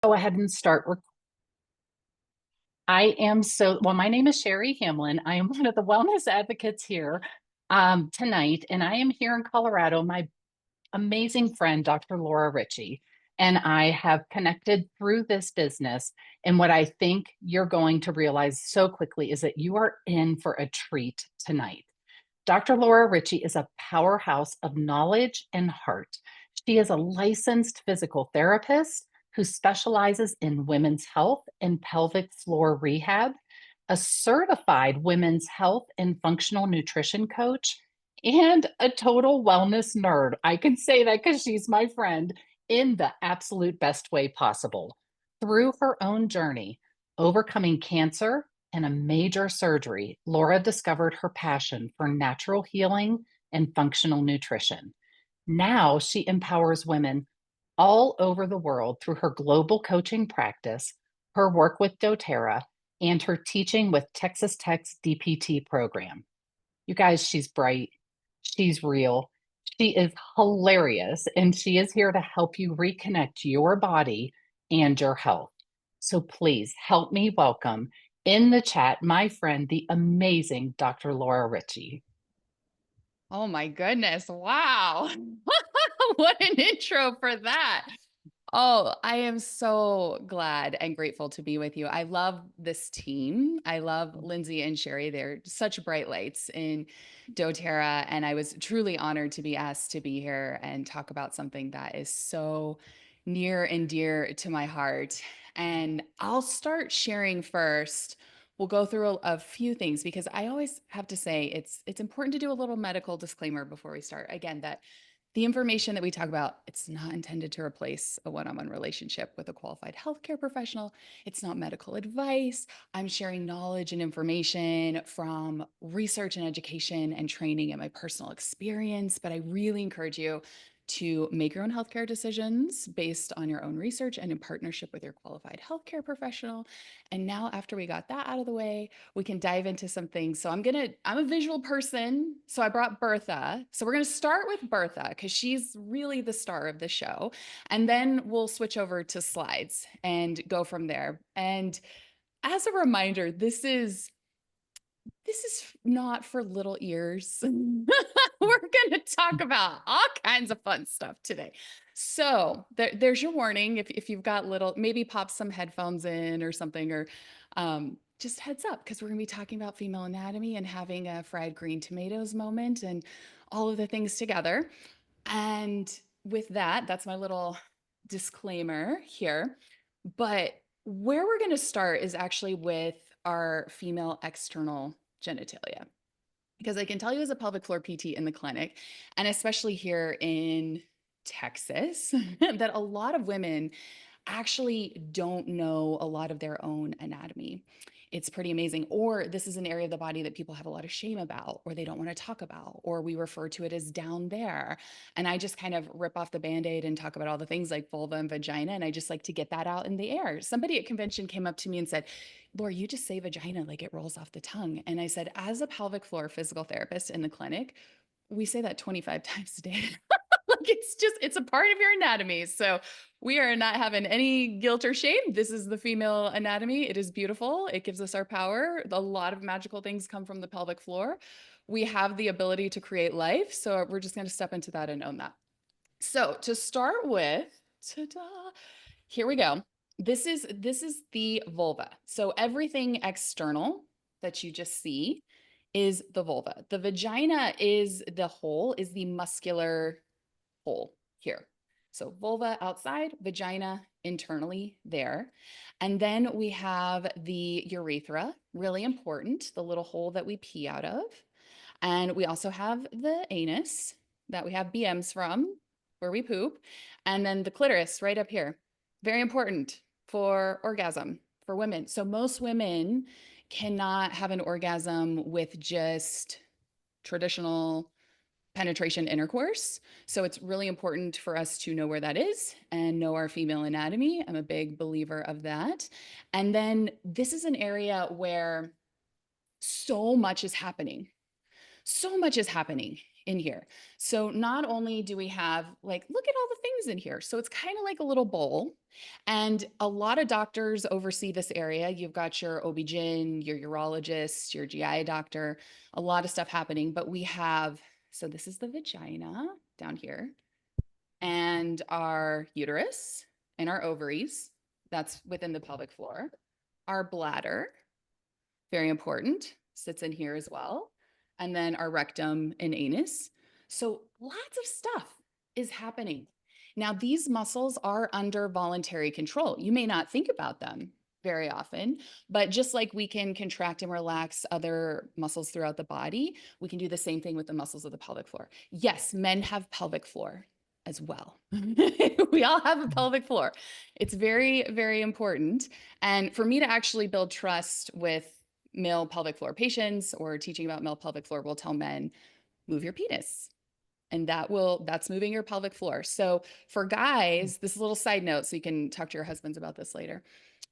Go ahead and start. My name is Sherry Hamlin. I am one of the wellness advocates here tonight, and I am here in Colorado. My amazing friend, Dr. Laura Ritchie, and I have connected through this business. And what I think you're going to realize so quickly is that you are in for a treat tonight. Dr. Laura Ritchie is a powerhouse of knowledge and heart. She is a licensed physical therapist who specializes in women's health and pelvic floor rehab, a certified women's health and functional nutrition coach, and a total wellness nerd. I can say that because she's my friend in the absolute best way possible. Through her own journey, overcoming cancer, and a major surgery, Laura discovered her passion for natural healing and functional nutrition. Now she empowers women all over the world through her global coaching practice, her work with doTERRA, and her teaching with Texas Tech's DPT program. You guys, she's bright, she's real, she is hilarious, and she is here to help you reconnect your body and your health. So please help me welcome in the chat my friend, the amazing Dr. Laura Ritchie. Oh my goodness. Wow. What an intro for that. Oh, I am so glad and grateful to be with you. I love this team. I love Lindsay and Sherry. They're such bright lights in doTERRA. And I was truly honored to be asked to be here and talk about something that is so near and dear to my heart. And I'll start sharing first. We'll go through a few things because I always have to say it's important to do a little medical disclaimer before we start. Again, that the information that we talk about, it's not intended to replace a one-on-one relationship with a qualified healthcare professional. It's not medical advice. I'm sharing knowledge and information from research and education and training and my personal experience, but I really encourage you to make your own healthcare decisions based on your own research and in partnership with your qualified healthcare professional. And now, after we got that out of the way, we can dive into some things. So I'm a visual person. So I brought Bertha. So we're gonna start with Bertha because she's really the star of the show. And then we'll switch over to slides and go from there. And as a reminder, this is not for little ears. We're going to talk about all kinds of fun stuff today. So there's your warning. If you've got little, maybe pop some headphones in or something, or just heads up, because we're going to be talking about female anatomy and having a fried green tomatoes moment and all of the things together. And with that, that's my little disclaimer here. But where we're going to start is actually with our female external genitalia. Because I can tell you as a pelvic floor PT in the clinic, and especially here in Texas, that a lot of women actually don't know a lot of their own anatomy. It's pretty amazing. Or this is an area of the body that people have a lot of shame about, or they don't want to talk about, or we refer to it as down there. And I just kind of rip off the band-aid and talk about all the things like vulva and vagina. And I just like to get that out in the air. Somebody at convention came up to me and said, Laura, you just say vagina like it rolls off the tongue. And I said, as a pelvic floor physical therapist in the clinic, we say that 25 times a day. Like it's a part of your anatomy. So we are not having any guilt or shame. This is the female anatomy. It is beautiful. It gives us our power. A lot of magical things come from the pelvic floor. We have the ability to create life. So we're just going to step into that and own that. So to start with, ta-da, here we go. This is the vulva. So everything external that you just see is the vulva. The vagina is the hole, is the muscular hole here. So vulva outside, vagina internally there. And then we have the urethra, really important, the little hole that we pee out of. And we also have the anus that we have BMs from, where we poop. And then the clitoris right up here. Very important for orgasm for women. So most women cannot have an orgasm with just traditional penetration intercourse. So it's really important for us to know where that is and know our female anatomy. I'm a big believer of that. And then this is an area where so much is happening. So much is happening in here. So not only do we have like, look at all the things in here. So it's kind of like a little bowl. And a lot of doctors oversee this area. You've got your OB-GYN, your urologist, your GI doctor, a lot of stuff happening. But we have, so this is the vagina down here, and our uterus and our ovaries. That's within the pelvic floor. Our bladder, very important, sits in here as well. And then our rectum and anus. So lots of stuff is happening. Now, these muscles are under voluntary control. You may not think about them very often, but just like we can contract and relax other muscles throughout the body, we can do the same thing with the muscles of the pelvic floor. Yes, men have pelvic floor as well. We all have a pelvic floor. It's very, very important. And for me to actually build trust with male pelvic floor patients or teaching about male pelvic floor, will tell men, move your penis. And that's moving your pelvic floor. So for guys, this is a little side note, so you can talk to your husbands about this later.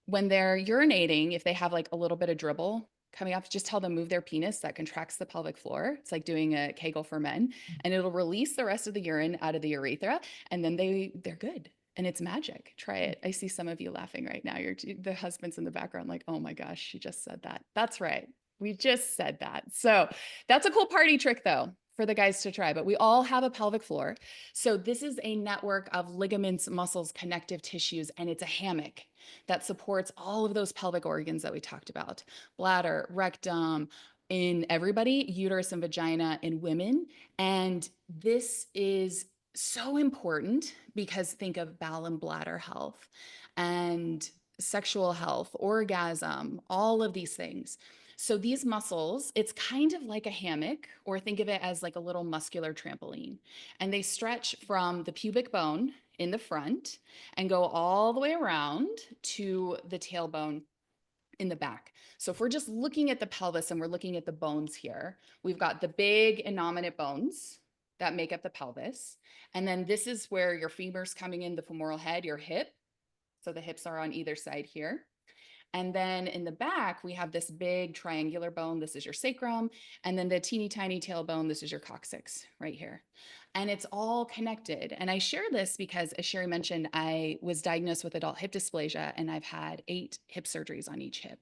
When they're urinating, if they have like a little bit of dribble coming up, just tell them move their penis. That contracts the pelvic floor. It's like doing a Kegel for men, and it'll release the rest of the urine out of the urethra, and then they're good. And it's magic. Try it. I see some of you laughing right now. The husband's in the background like, oh my gosh, she just said that. That's right. We just said that. So that's a cool party trick though for the guys to try, but we all have a pelvic floor. So this is a network of ligaments, muscles, connective tissues, and it's a hammock that supports all of those pelvic organs that we talked about: bladder, rectum, in everybody, uterus and vagina in women. And this is so important because think of bowel and bladder health and sexual health, orgasm, all of these things. So these muscles, it's kind of like a hammock, or think of it as like a little muscular trampoline. And they stretch from the pubic bone in the front and go all the way around to the tailbone in the back. So if we're just looking at the pelvis and we're looking at the bones here, we've got the big innominate bones that make up the pelvis. And then this is where your femur's coming in, the femoral head, your hip. So the hips are on either side here. And then in the back, we have this big triangular bone. This is your sacrum. And then the teeny tiny tailbone, this is your coccyx right here. And it's all connected. And I share this because, as Sherry mentioned, I was diagnosed with adult hip dysplasia, and I've had 8 hip surgeries on each hip.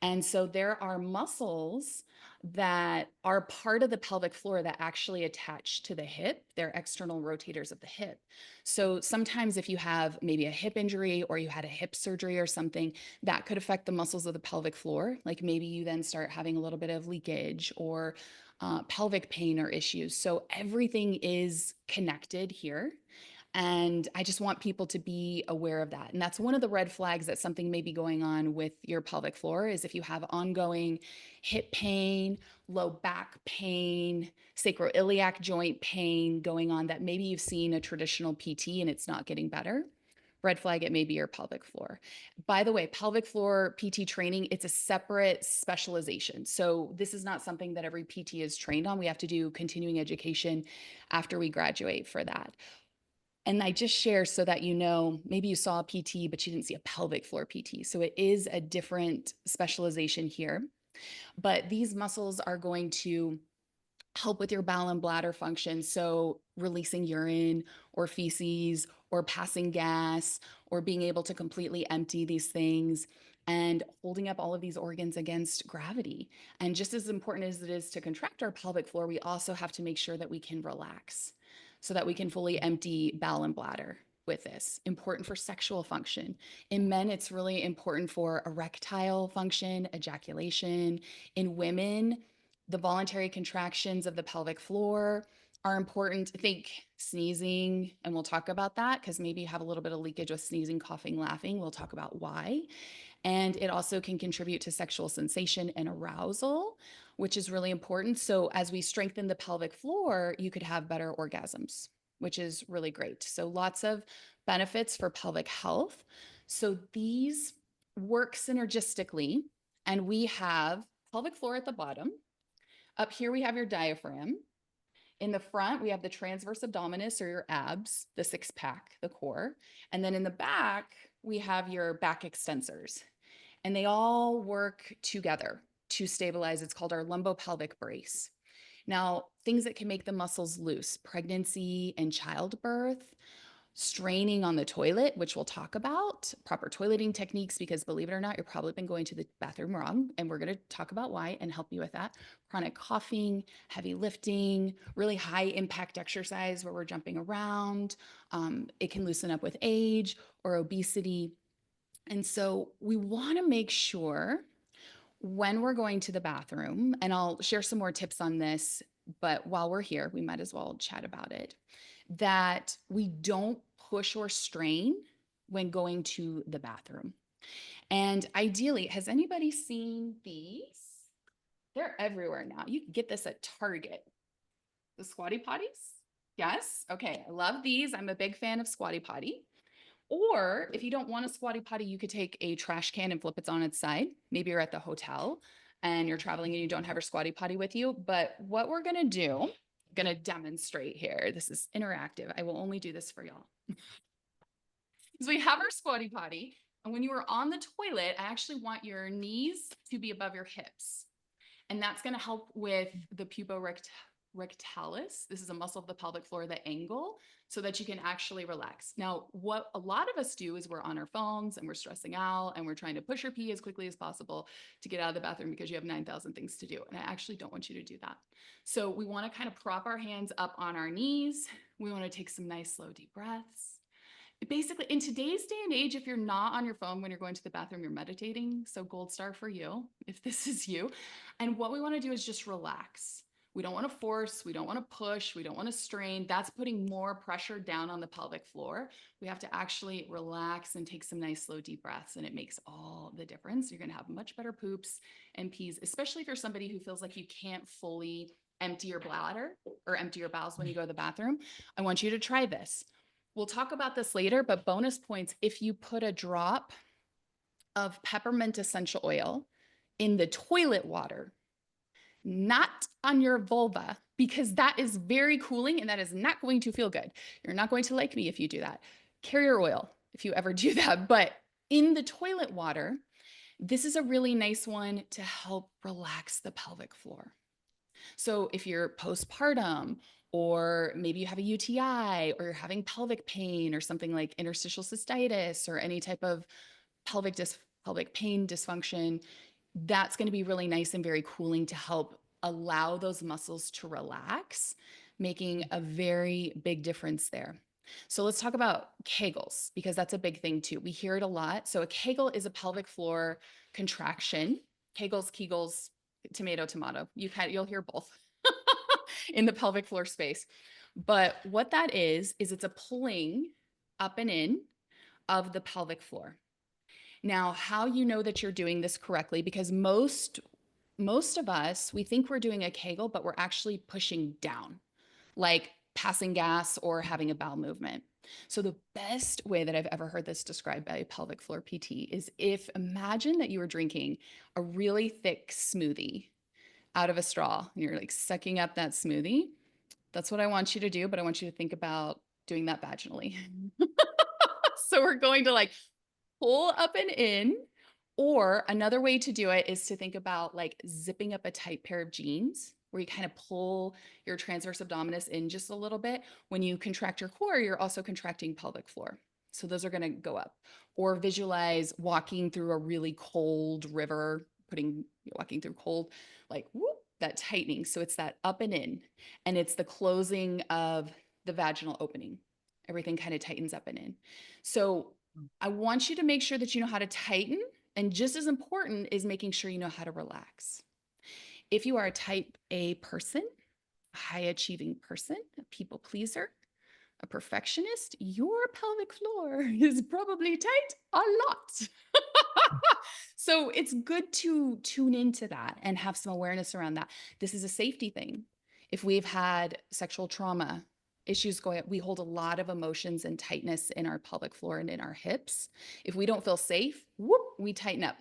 And so there are muscles that are part of the pelvic floor that actually attach to the hip. They're external rotators of the hip. So sometimes if you have maybe a hip injury or you had a hip surgery or something, that could affect the muscles of the pelvic floor. Like maybe you then start having a little bit of leakage or pelvic pain or issues. So everything is connected here. And I just want people to be aware of that. And that's one of the red flags that something may be going on with your pelvic floor, is if you have ongoing hip pain, low back pain, sacroiliac joint pain going on, that maybe you've seen a traditional PT and it's not getting better. Red flag, it may be your pelvic floor. By the way, pelvic floor PT training, it's a separate specialization. So this is not something that every PT is trained on. We have to do continuing education after we graduate for that. And I just share so that you know, maybe you saw a PT, but you didn't see a pelvic floor PT. So it is a different specialization here. But these muscles are going to help with your bowel and bladder function. So releasing urine or feces or passing gas or being able to completely empty these things and holding up all of these organs against gravity. And just as important as it is to contract our pelvic floor, we also have to make sure that we can relax so that we can fully empty bowel and bladder with this. Important for sexual function. In men, it's really important for erectile function, ejaculation. In women, the voluntary contractions of the pelvic floor are important. Think sneezing, and we'll talk about that because maybe you have a little bit of leakage with sneezing, coughing, laughing. We'll talk about why. And it also can contribute to sexual sensation and arousal, which is really important. So as we strengthen the pelvic floor, you could have better orgasms, which is really great. So lots of benefits for pelvic health. So these work synergistically, and we have pelvic floor at the bottom. Up here, we have your diaphragm. In the front, we have the transverse abdominis, or your abs, the 6-pack, the core. And then in the back, we have your back extensors. And they all work together to stabilize. It's called our lumbopelvic brace. Now, things that can make the muscles loose, pregnancy and childbirth, straining on the toilet, which we'll talk about, proper toileting techniques, because believe it or not, you've probably been going to the bathroom wrong. And we're going to talk about why and help you with that. Chronic coughing, heavy lifting, really high impact exercise where we're jumping around. It can loosen up with age or obesity. And so we want to make sure when we're going to the bathroom, and I'll share some more tips on this, but while we're here, we might as well chat about it, that we don't push or strain when going to the bathroom. And ideally, has anybody seen these? They're everywhere now. You can get this at Target. The squatty potties? Yes. Okay. I love these. I'm a big fan of squatty potty. Or if you don't want a squatty potty, you could take a trash can and flip it on its side. Maybe you're at the hotel and you're traveling and you don't have your squatty potty with you. But what we're going to do, I'm going to demonstrate here. This is interactive. I will only do this for y'all. So we have our squatty potty. And when you are on the toilet, I actually want your knees to be above your hips. And that's going to help with the puborectalis. This is a muscle of the pelvic floor, the angle, so that you can actually relax. Now, what a lot of us do is we're on our phones and we're stressing out and we're trying to push our pee as quickly as possible to get out of the bathroom because you have 9,000 things to do. And I actually don't want you to do that. So we want to kind of prop our hands up on our knees. We want to take some nice, slow, deep breaths. Basically, in today's day and age, if you're not on your phone when you're going to the bathroom, you're meditating. So gold star for you, if this is you. And what we want to do is just relax. We don't want to force, we don't want to push, we don't want to strain. That's putting more pressure down on the pelvic floor. We have to actually relax and take some nice, slow, deep breaths, and it makes all the difference. You're going to have much better poops and pees, especially if you're somebody who feels like you can't fully empty your bladder or empty your bowels when you go to the bathroom. I want you to try this. We'll talk about this later, but bonus points if you put a drop of peppermint essential oil in the toilet water, not on your vulva, because that is very cooling and that is not going to feel good. You're not going to like me if you do that. Carrier oil, if you ever do that, but in the toilet water, this is a really nice one to help relax the pelvic floor. So if you're postpartum, or maybe you have a UTI, or you're having pelvic pain, or something like interstitial cystitis, or any type of pelvic pain dysfunction, that's going to be really nice and very cooling to help allow those muscles to relax, making a very big difference there. So let's talk about Kegels, because that's a big thing too. We hear it a lot. So a Kegel is a pelvic floor contraction. Kegels, tomato, tomato. You'll hear both in the pelvic floor space. But what that is it's a pulling up and in of the pelvic floor. Now, how you know that you're doing this correctly, because most of us, we think we're doing a Kegel, but we're actually pushing down, like passing gas or having a bowel movement. So the best way that I've ever heard this described by a pelvic floor PT is imagine that you were drinking a really thick smoothie out of a straw and you're like sucking up that smoothie. That's what I want you to do, but I want you to think about doing that vaginally. So we're going to like pull up and in, or another way to do it is to think about like zipping up a tight pair of jeans where you kind of pull your transverse abdominis in just a little bit. When you contract your core, you're also contracting pelvic floor. So those are going to go up. Or visualize walking through a really cold river, walking through cold, like whoop, that tightening. So it's that up and in, and it's the closing of the vaginal opening. Everything kind of tightens up and in. So I want you to make sure that you know how to tighten, and just as important is making sure you know how to relax. If you are a type A person, a high achieving person, a people pleaser, a perfectionist, your pelvic floor is probably tight a lot. So it's good to tune into that and have some awareness around that. This is a safety thing. If we've had sexual trauma, issues going up, we hold a lot of emotions and tightness in our pelvic floor and in our hips. If we don't feel safe, whoop, we tighten up,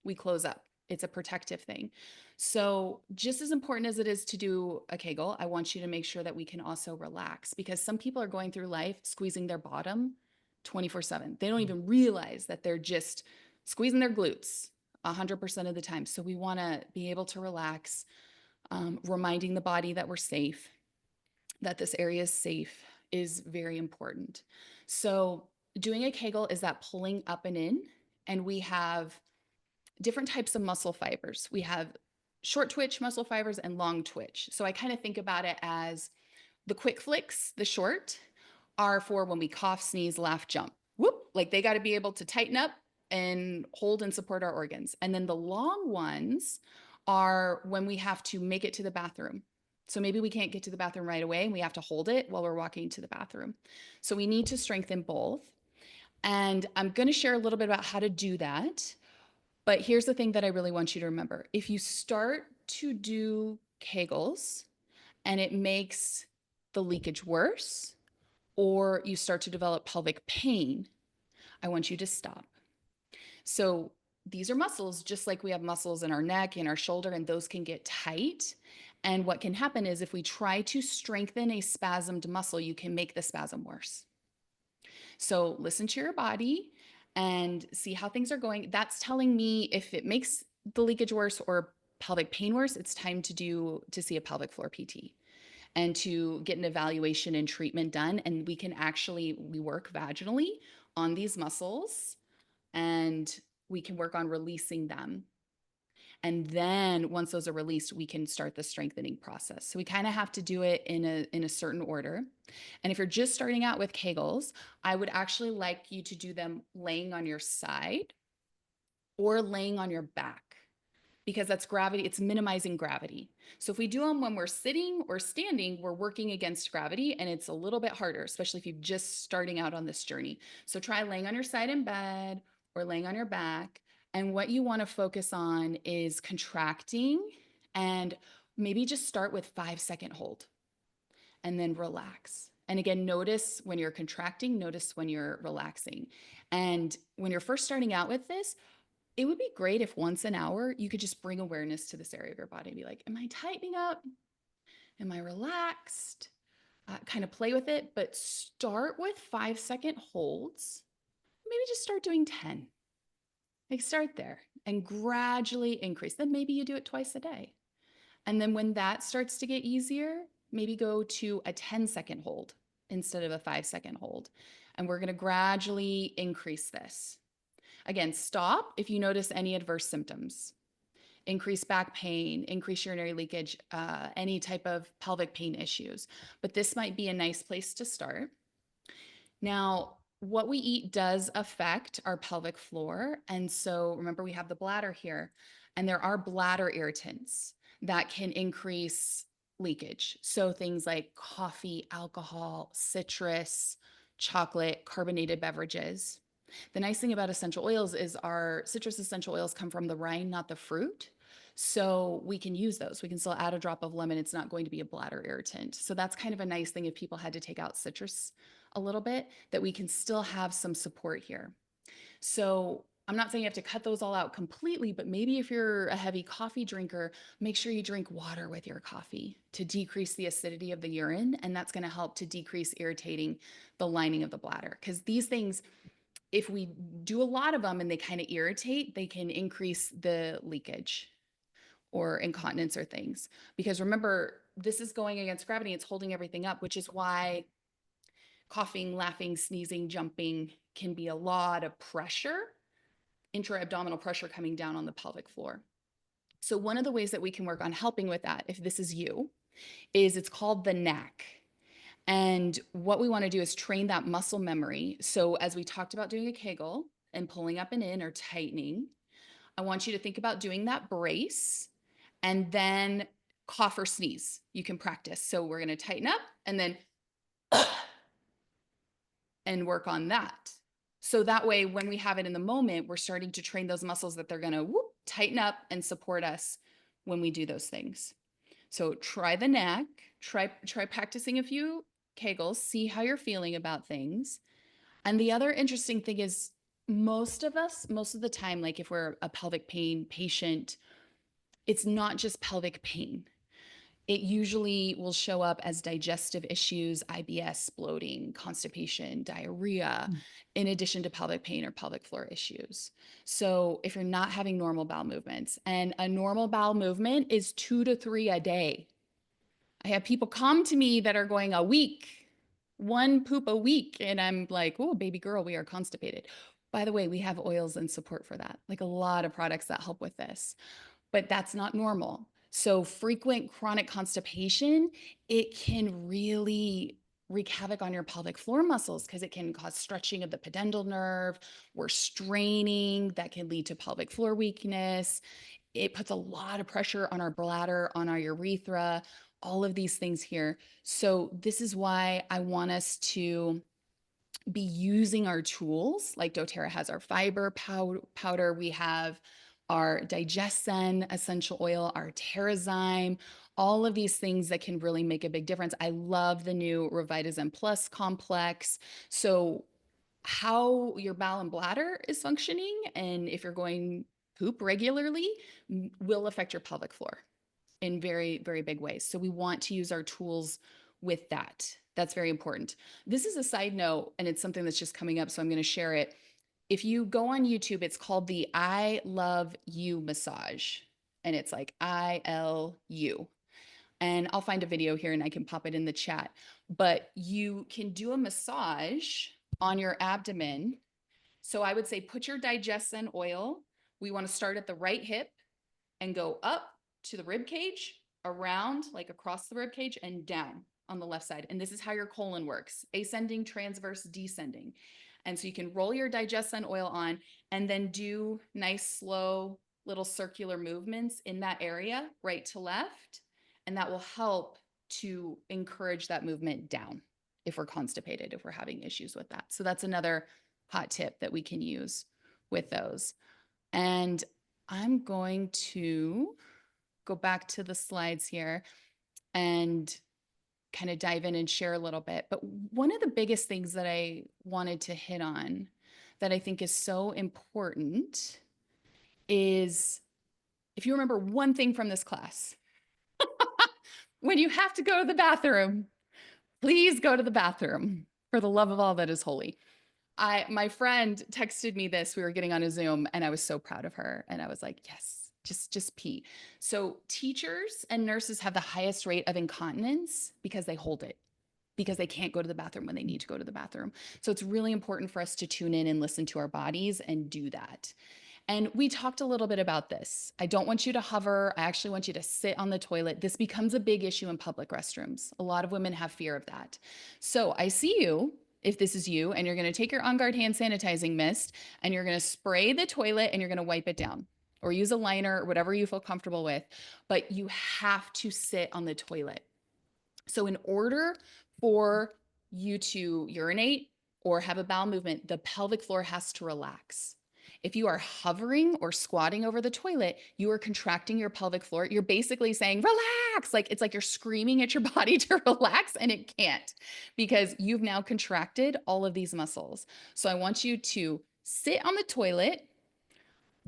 we close up. It's a protective thing. So just as important as it is to do a Kegel, I want you to make sure that we can also relax, because some people are going through life squeezing their bottom 24/7. They don't even realize that they're just squeezing their glutes 100% of the time. So we want to be able to relax, Reminding the body that we're safe, that this area is safe, is very important. So doing a Kegel is that pulling up and in, and we have different types of muscle fibers. We have short twitch muscle fibers and long twitch. So I kind of think about it as the quick flicks, the short, are for when we cough, sneeze, laugh, jump. Whoop, like they got to be able to tighten up and hold and support our organs. And then the long ones are when we have to make it to the bathroom. So maybe we can't get to the bathroom right away and we have to hold it while we're walking to the bathroom. So we need to strengthen both. And I'm going to share a little bit about how to do that. But here's the thing that I really want you to remember. If you start to do Kegels and it makes the leakage worse, or you start to develop pelvic pain, I want you to stop. So these are muscles, just like we have muscles in our neck and our shoulder, and those can get tight. And what can happen is if we try to strengthen a spasmed muscle, you can make the spasm worse. So listen to your body and see how things are going. That's telling me if it makes the leakage worse or pelvic pain worse, it's time to see a pelvic floor PT and to get an evaluation and treatment done. And we work vaginally on these muscles and we can work on releasing them. And then once those are released, we can start the strengthening process. So we kind of have to do it in a certain order. And if you're just starting out with Kegels, I would actually like you to do them laying on your side or laying on your back, because that's gravity, it's minimizing gravity. So if we do them when we're sitting or standing, we're working against gravity and it's a little bit harder, especially if you're just starting out on this journey. So try laying on your side in bed or laying on your back. And what you want to focus on is contracting, and maybe just start with 5-second hold and then relax. And again, notice when you're contracting, notice when you're relaxing. And when you're first starting out with this, it would be great if once an hour you could just bring awareness to this area of your body and be like, am I tightening up? Am I relaxed? Kind of play with it, but start with 5-second holds. Maybe just start doing 10. Like start there and gradually increase. Then maybe you do it twice a day. And then when that starts to get easier, maybe go to a 10-second hold instead of a 5-second hold. And we're going to gradually increase this. Again, stop if you notice any adverse symptoms. Increased back pain, increased urinary leakage, any type of pelvic pain issues. But this might be a nice place to start. Now, what we eat does affect our pelvic floor. And so remember, we have the bladder here, and there are bladder irritants that can increase leakage. So things like coffee, alcohol, citrus, chocolate, carbonated beverages. The nice thing about essential oils is our citrus essential oils come from the rind, not the fruit. So we can use those. We can still add a drop of lemon. It's not going to be a bladder irritant. So that's kind of a nice thing if people had to take out citrus a little bit, that we can still have some support here. So I'm not saying you have to cut those all out completely, but maybe if you're a heavy coffee drinker, make sure you drink water with your coffee to decrease the acidity of the urine. And that's going to help to decrease irritating the lining of the bladder. Because these things, if we do a lot of them and they kind of irritate, they can increase the leakage or incontinence or things. Because remember, this is going against gravity, it's holding everything up, which is why coughing, laughing, sneezing, jumping can be a lot of pressure, intra-abdominal pressure coming down on the pelvic floor. So one of the ways that we can work on helping with that, if this is you, is it's called the knack. And what we want to do is train that muscle memory. So as we talked about doing a Kegel and pulling up and in or tightening, I want you to think about doing that brace and then cough or sneeze. You can practice. So we're going to tighten up and then and work on that. So that way, when we have it in the moment, we're starting to train those muscles that they're going to tighten up and support us when we do those things. So try the knack, try practicing a few Kegels, see how you're feeling about things. And the other interesting thing is most of the time, like if we're a pelvic pain patient, it's not just pelvic pain. It usually will show up as digestive issues, IBS, bloating, constipation, diarrhea, Mm. in addition to pelvic pain or pelvic floor issues. So, if you're not having normal bowel movements, and a normal bowel movement is 2 to 3 a day. I have people come to me that are going a week, one poop a week. And I'm like, oh, baby girl, we are constipated. By the way, we have oils and support for that, like a lot of products that help with this, but that's not normal. So frequent chronic constipation, it can really wreak havoc on your pelvic floor muscles because it can cause stretching of the pudendal nerve or straining that can lead to pelvic floor weakness. It puts a lot of pressure on our bladder, on our urethra, all of these things here. So this is why I want us to be using our tools. Like doTERRA has our fiber powder. We have our DigestZen essential oil, our TerraZyme, all of these things that can really make a big difference. I love the new Revitazem Plus complex. So how your bowel and bladder is functioning and if you're going poop regularly will affect your pelvic floor in very, very big ways. So we want to use our tools with that. That's very important. This is a side note, and it's something that's just coming up, so I'm going to share it. If you go on YouTube, it's called the I Love You massage, and it's like ILU. And I'll find a video here and I can pop it in the chat. But you can do a massage on your abdomen. So I would say put your DigestZen oil. We want to start at the right hip and go up to the rib cage, around, like across the rib cage, and down on the left side. And this is how your colon works: ascending, transverse, descending. And so you can roll your DigestZen oil on and then do nice, slow little circular movements in that area, right to left. And that will help to encourage that movement down if we're constipated, if we're having issues with that. So that's another hot tip that we can use with those. And I'm going to go back to the slides here and kind of dive in and share a little bit. But one of the biggest things that I wanted to hit on that I think is so important is, if you remember one thing from this class, when you have to go to the bathroom, please go to the bathroom for the love of all that is holy. My friend texted me this. We were getting on a Zoom and I was so proud of her. And I was like, yes, just pee. So teachers and nurses have the highest rate of incontinence because they hold it, because they can't go to the bathroom when they need to go to the bathroom. So it's really important for us to tune in and listen to our bodies and do that. And we talked a little bit about this. I don't want you to hover. I actually want you to sit on the toilet. This becomes a big issue in public restrooms. A lot of women have fear of that. So I see you, if this is you, and you're going to take your On Guard hand sanitizing mist and you're going to spray the toilet and you're going to wipe it down or use a liner or whatever you feel comfortable with. But you have to sit on the toilet. So in order for you to urinate or have a bowel movement, the pelvic floor has to relax. If you are hovering or squatting over the toilet, you are contracting your pelvic floor. You're basically saying, relax. Like it's like you're screaming at your body to relax and it can't, because you've now contracted all of these muscles. So I want you to sit on the toilet.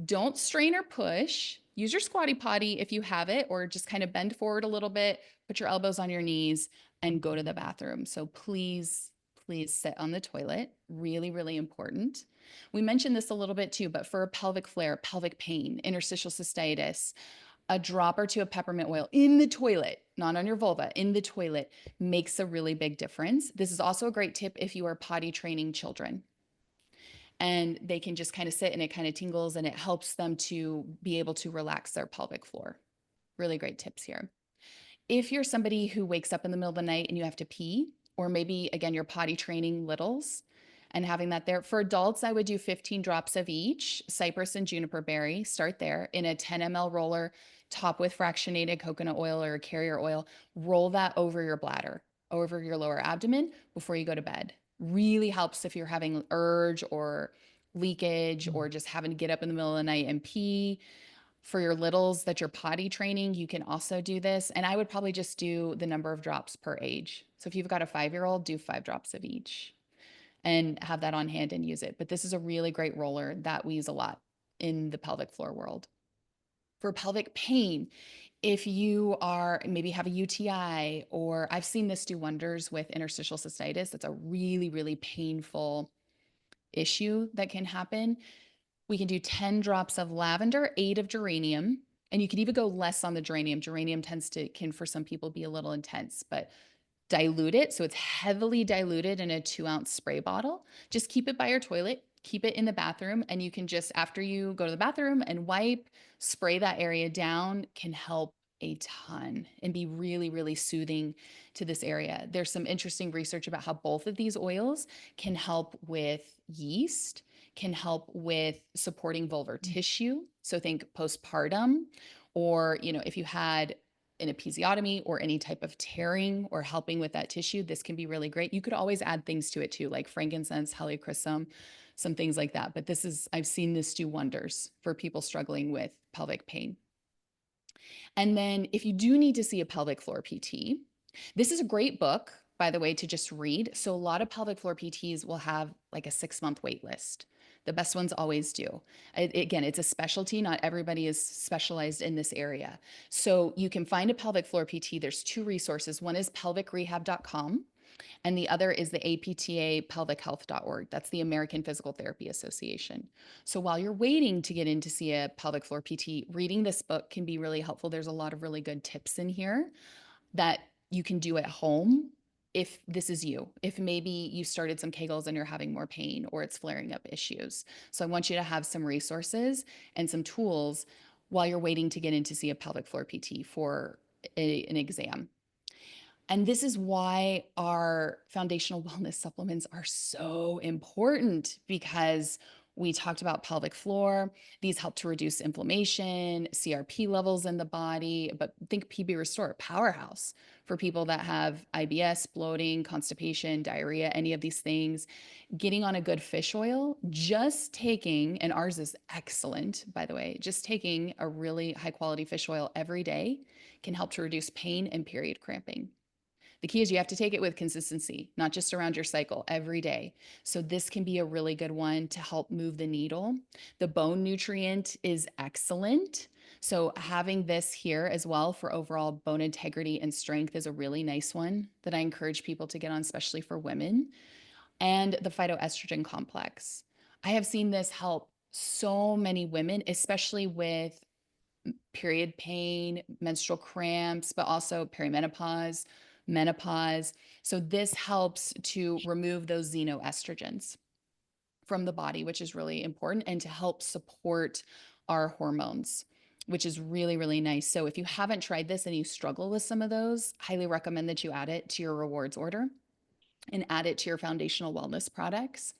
Don't strain or push. Use your squatty potty if you have it, or just kind of bend forward a little bit, put your elbows on your knees, and go to the bathroom. So please, please sit on the toilet. Really, really important. We mentioned this a little bit too, but for a pelvic flare, pelvic pain, interstitial cystitis, a drop or two of peppermint oil in the toilet, not on your vulva, in the toilet, makes a really big difference. This is also a great tip if you are potty training children, and they can just kind of sit and it kind of tingles and it helps them to be able to relax their pelvic floor. Really great tips here. If you're somebody who wakes up in the middle of the night and you have to pee, or maybe again, you're potty training littles and having that there. For adults, I would do 15 drops of each, cypress and juniper berry, start there in a 10 ml roller, top with fractionated coconut oil or carrier oil. Roll that over your bladder, over your lower abdomen before you go to bed. Really helps if you're having urge or leakage or just having to get up in the middle of the night and pee. For your littles that you're potty training, you can also do this. And I would probably just do the number of drops per age. So if you've got a 5-year-old, do 5 drops of each and have that on hand and use it. But this is a really great roller that we use a lot in the pelvic floor world. For pelvic pain, if you are maybe have a UTI, or I've seen this do wonders with interstitial cystitis, that's a really, really painful issue that can happen. We can do 10 drops of lavender, 8 of geranium, and you can even go less on the geranium. Geranium can for some people be a little intense, but dilute it. So it's heavily diluted in a 2-ounce spray bottle. Just keep it by your toilet, keep it in the bathroom, and you can just, after you go to the bathroom and wipe, spray that area down, can help a ton and be really, really soothing to this area. There's some interesting research about how both of these oils can help with yeast, can help with supporting vulvar tissue. So think postpartum, or, if you had an episiotomy or any type of tearing or helping with that tissue, this can be really great. You could always add things to it too, like frankincense, helichrysum, some things like that. But I've seen this do wonders for people struggling with pelvic pain. And then if you do need to see a pelvic floor PT, this is a great book, by the way, to just read. So a lot of pelvic floor PTs will have like a 6-month wait list. The best ones always do. Again, it's a specialty. Not everybody is specialized in this area. So you can find a pelvic floor PT. There's 2 resources. One is pelvicrehab.com, and the other is the APTA pelvichealth.org. That's the American Physical Therapy Association. So while you're waiting to get in to see a pelvic floor PT, reading this book can be really helpful. There's a lot of really good tips in here that you can do at home if this is you. If maybe you started some Kegels and you're having more pain, or it's flaring up issues. So I want you to have some resources and some tools while you're waiting to get in to see a pelvic floor PT for an exam. And this is why our foundational wellness supplements are so important, because we talked about pelvic floor. These help to reduce inflammation, CRP levels in the body, but think PB Restore, powerhouse for people that have IBS, bloating, constipation, diarrhea, any of these things. Getting on a good fish oil, just taking, and ours is excellent, by the way, just taking a really high quality fish oil every day can help to reduce pain and period cramping. The key is you have to take it with consistency, not just around your cycle, every day. So this can be a really good one to help move the needle. The bone nutrient is excellent. So having this here as well for overall bone integrity and strength is a really nice one that I encourage people to get on, especially for women. And the phytoestrogen complex. I have seen this help so many women, especially with period pain, menstrual cramps, but also perimenopause, menopause. So this helps to remove those xenoestrogens from the body, which is really important, and to help support our hormones, which is really, really nice. So if you haven't tried this and you struggle with some of those, highly recommend that you add it to your rewards order and add it to your foundational wellness products.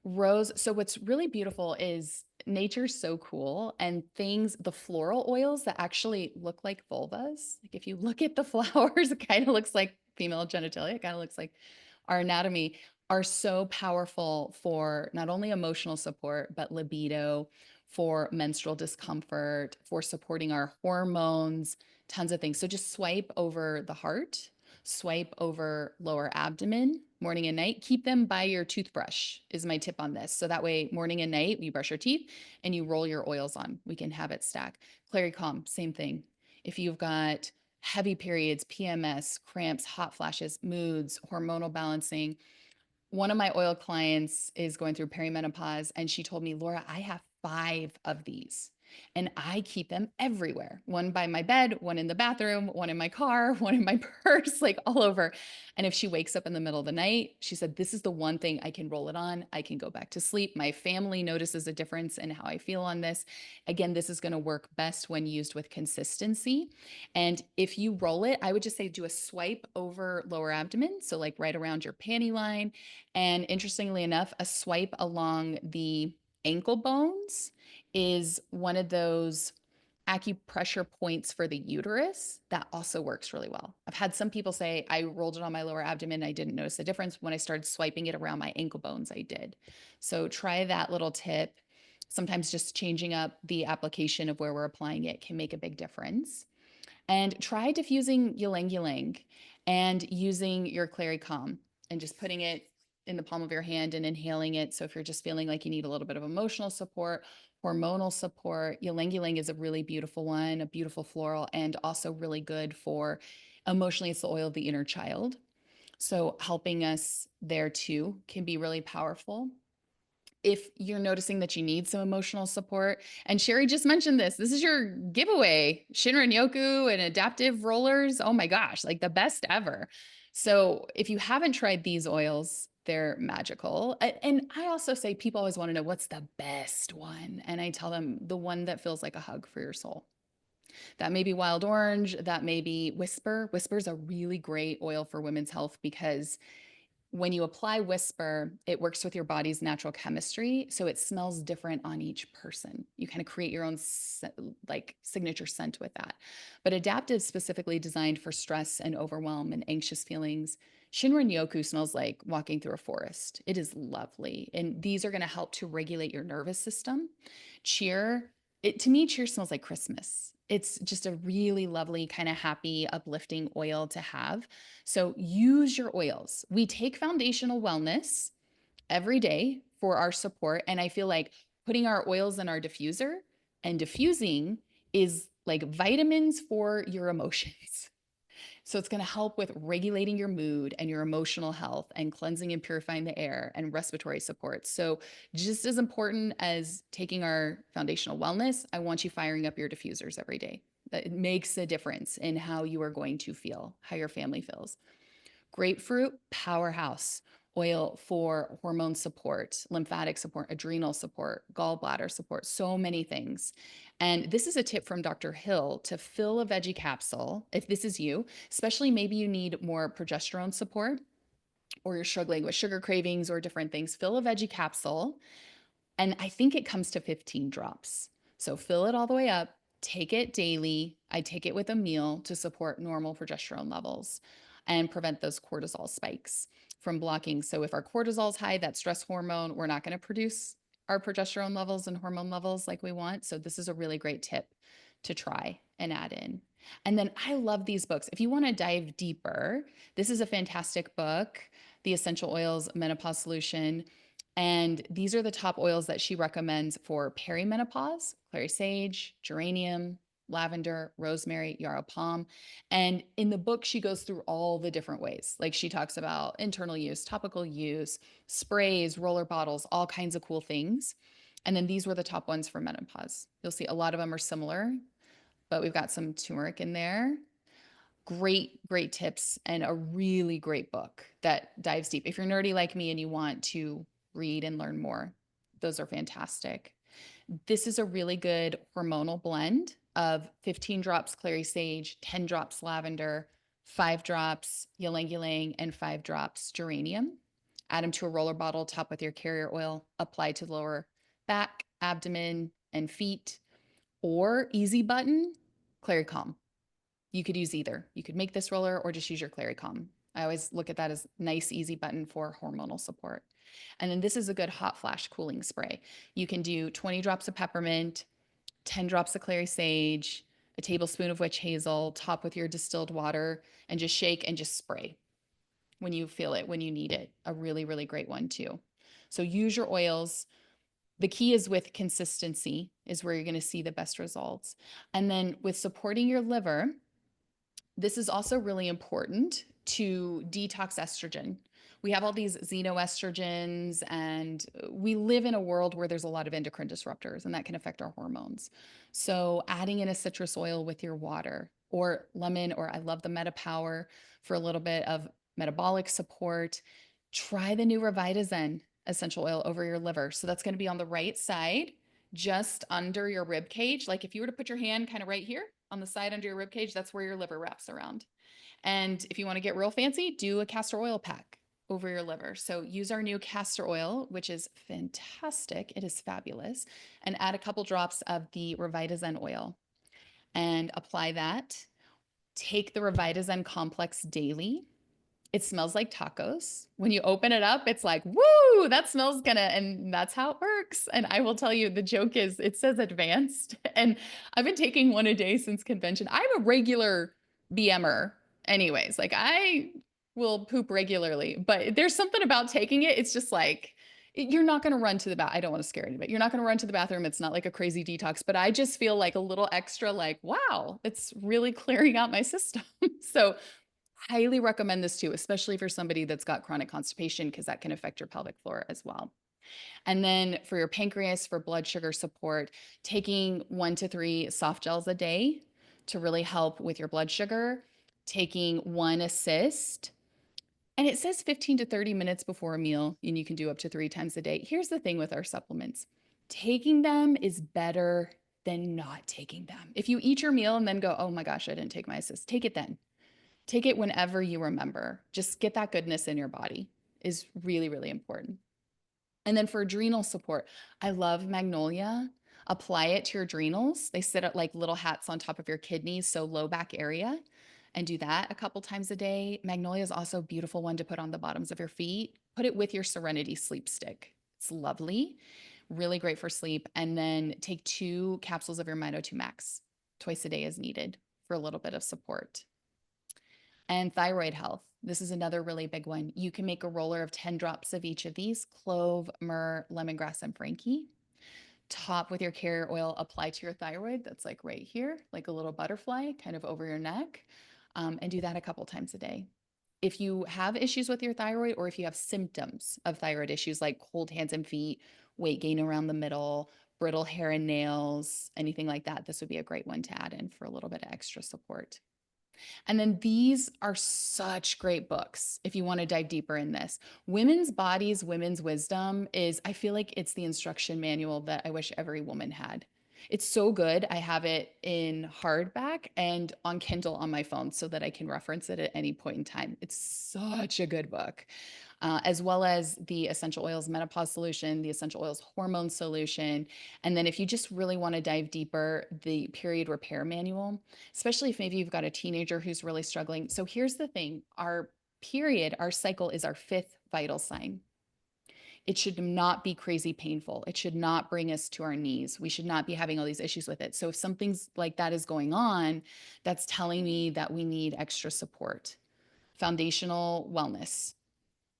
Rose. So what's really beautiful is nature's so cool, and the floral oils that actually look like vulvas. Like if you look at the flowers, it kind of looks like female genitalia. It kind of looks like our anatomy, are so powerful for not only emotional support, but libido, for menstrual discomfort, for supporting our hormones, tons of things. So just swipe over the heart, swipe over lower abdomen, morning and night. Keep them by your toothbrush is my tip on this. So that way, morning and night, you brush your teeth and you roll your oils on. We can have it stack. Clary Calm, same thing. If you've got heavy periods, PMS, cramps, hot flashes, moods, hormonal balancing. One of my oil clients is going through perimenopause, and she told me, Laura, I have 5 of these and I keep them everywhere. One by my bed, one in the bathroom, one in my car, one in my purse, like all over. And if she wakes up in the middle of the night, she said, this is the one thing I can roll it on. I can go back to sleep. My family notices a difference in how I feel on this. Again, this is going to work best when used with consistency. And if you roll it, I would just say do a swipe over lower abdomen. So like right around your panty line. And interestingly enough, a swipe along the ankle bones is one of those acupressure points for the uterus that also works really well. I've had some people say I rolled it on my lower abdomen. I didn't notice a difference. When I started swiping it around my ankle bones, I did. So try that little tip. Sometimes just changing up the application of where we're applying it can make a big difference. And try diffusing ylang ylang and using your Clary Calm and just putting it in the palm of your hand and inhaling it. So if you're just feeling like you need a little bit of emotional support, hormonal support. Ylang ylang is a really beautiful one, a beautiful floral, and also really good for emotionally, it's the oil of the inner child. So helping us there too can be really powerful. If you're noticing that you need some emotional support, and Sherry just mentioned this is your giveaway, Shinrin Yoku and adaptive rollers. Oh my gosh, like the best ever. So if you haven't tried these oils, they're magical. And I also say people always want to know what's the best one. And I tell them the one that feels like a hug for your soul. That may be wild orange, that may be whisper. Whisper is a really great oil for women's health because when you apply Whisper, it works with your body's natural chemistry. So it smells different on each person. You kind of create your own like signature scent with that. But Adaptive specifically designed for stress and overwhelm and anxious feelings. Shinrin Yoku smells like walking through a forest. It is lovely. And these are going to help to regulate your nervous system. Cheer, to me, cheer smells like Christmas. It's just a really lovely, kind of happy, uplifting oil to have. So use your oils. We take foundational wellness every day for our support. And I feel like putting our oils in our diffuser and diffusing is like vitamins for your emotions. So it's going to help with regulating your mood and your emotional health and cleansing and purifying the air and respiratory support. So just as important as taking our foundational wellness, I want you firing up your diffusers every day. That makes a difference in how you are going to feel, how your family feels. Grapefruit, powerhouse oil for hormone support, lymphatic support, adrenal support, gallbladder support, so many things. And this is a tip from Dr. Hill to fill a veggie capsule if this is you, especially maybe you need more progesterone support or you're struggling with sugar cravings or different things. Fill a veggie capsule, and I think it comes to 15 drops. So fill it all the way up, take it daily. I take it with a meal to support normal progesterone levels and prevent those cortisol spikes from blocking. So if our cortisol is high, that stress hormone, we're not going to produce our progesterone levels and hormone levels like we want. So this is a really great tip to try and add in. And then I love these books. If you want to dive deeper, this is a fantastic book, The Essential Oils Menopause Solution. And these are the top oils that she recommends for perimenopause: clary sage, geranium, lavender, rosemary, yarrow palm. And in the book, she goes through all the different ways. Like she talks about internal use, topical use, sprays, roller bottles, all kinds of cool things. And then these were the top ones for menopause. You'll see a lot of them are similar, but we've got some turmeric in there. Great tips and a really great book that dives deep. If you're nerdy like me and you want to read and learn more, those are fantastic. This is a really good hormonal blend of 15 drops clary sage, 10 drops lavender, 5 drops ylang ylang, and 5 drops geranium. Add them to a roller bottle, top with your carrier oil, apply to the lower back, abdomen, and feet, or easy button, clary calm. You could use either. You could make this roller or just use your clary calm. I always look at that as nice, easy button for hormonal support. And then this is a good hot flash cooling spray. You can do 20 drops of peppermint, 10 drops of clary sage, a tablespoon of witch hazel, top with your distilled water, and just shake and just spray when you feel it, when you need it. A really, really great one too. So use your oils. The key is with consistency is where you're going to see the best results. And then with supporting your liver, this is also really important to detox estrogen. We have all these xenoestrogens, and we live in a world where there's a lot of endocrine disruptors, and that can affect our hormones. So, adding in a citrus oil with your water, or lemon, or I love the MetaPower for a little bit of metabolic support. Try the new Revitazen essential oil over your liver. So, that's going to be on the right side, just under your rib cage. Like if you were to put your hand kind of right here on the side under your rib cage, that's where your liver wraps around. And if you want to get real fancy, do a castor oil pack over your liver. So use our new castor oil, which is fantastic. It is fabulous. And add a couple drops of the Revitazen oil and apply that. Take the Revitazen complex daily. It smells like tacos. When you open it up, it's like, woo, that smells gonna, and that's how it works. And I will tell you, the joke is it says advanced. And I've been taking one a day since convention. I'm a regular BMer anyways. Like I will poop regularly, but there's something about taking it. It's just like, You're not going to run to the bath. I don't want to scare anybody. You're not going to run to the bathroom. It's not like a crazy detox, but I just feel like a little extra, like, wow, it's really clearing out my system. So highly recommend this too, especially for somebody that's got chronic constipation, because that can affect your pelvic floor as well. And then for your pancreas, for blood sugar support, taking 1 to 3 soft gels a day to really help with your blood sugar, taking 1 assist. And it says 15 to 30 minutes before a meal, and you can do up to 3 times a day. Here's the thing with our supplements, taking them is better than not taking them. If you eat your meal and then go, oh my gosh, I didn't take my assist, take it then. Take it whenever you remember. Just get that goodness in your body is really, really important. And then for adrenal support, I love Magnolia. Apply it to your adrenals. They sit at like little hats on top of your kidneys, so low back area, and do that a couple times a day. Magnolia is also a beautiful one to put on the bottoms of your feet. Put it with your Serenity sleep stick. It's lovely, really great for sleep. And then take 2 capsules of your Mito2 Max twice a day as needed for a little bit of support. And thyroid health. This is another really big one. You can make a roller of 10 drops of each of these: clove, myrrh, lemongrass, and Frankie. Top with your carrier oil, apply to your thyroid. That's like right here, like a little butterfly kind of over your neck. And do that a couple times a day. If you have issues with your thyroid, or if you have symptoms of thyroid issues like cold hands and feet, weight gain around the middle, brittle hair and nails, anything like that, this would be a great one to add in for a little bit of extra support. And then these are such great books if you want to dive deeper in this. Women's Bodies, Women's Wisdom is, I feel like it's the instruction manual that I wish every woman had. It's so good. I have it in hardback and on Kindle on my phone so that I can reference it at any point in time. It's such a good book. As well as the essential oils menopause solution, the essential oils hormone solution. And then if you just really want to dive deeper, the period repair manual, especially if maybe you've got a teenager who's really struggling. So here's the thing, our period, our cycle is our 5th vital sign. It should not be crazy painful. It should not bring us to our knees. We should not be having all these issues with it. So if something's like that is going on, that's telling me that we need extra support. Foundational wellness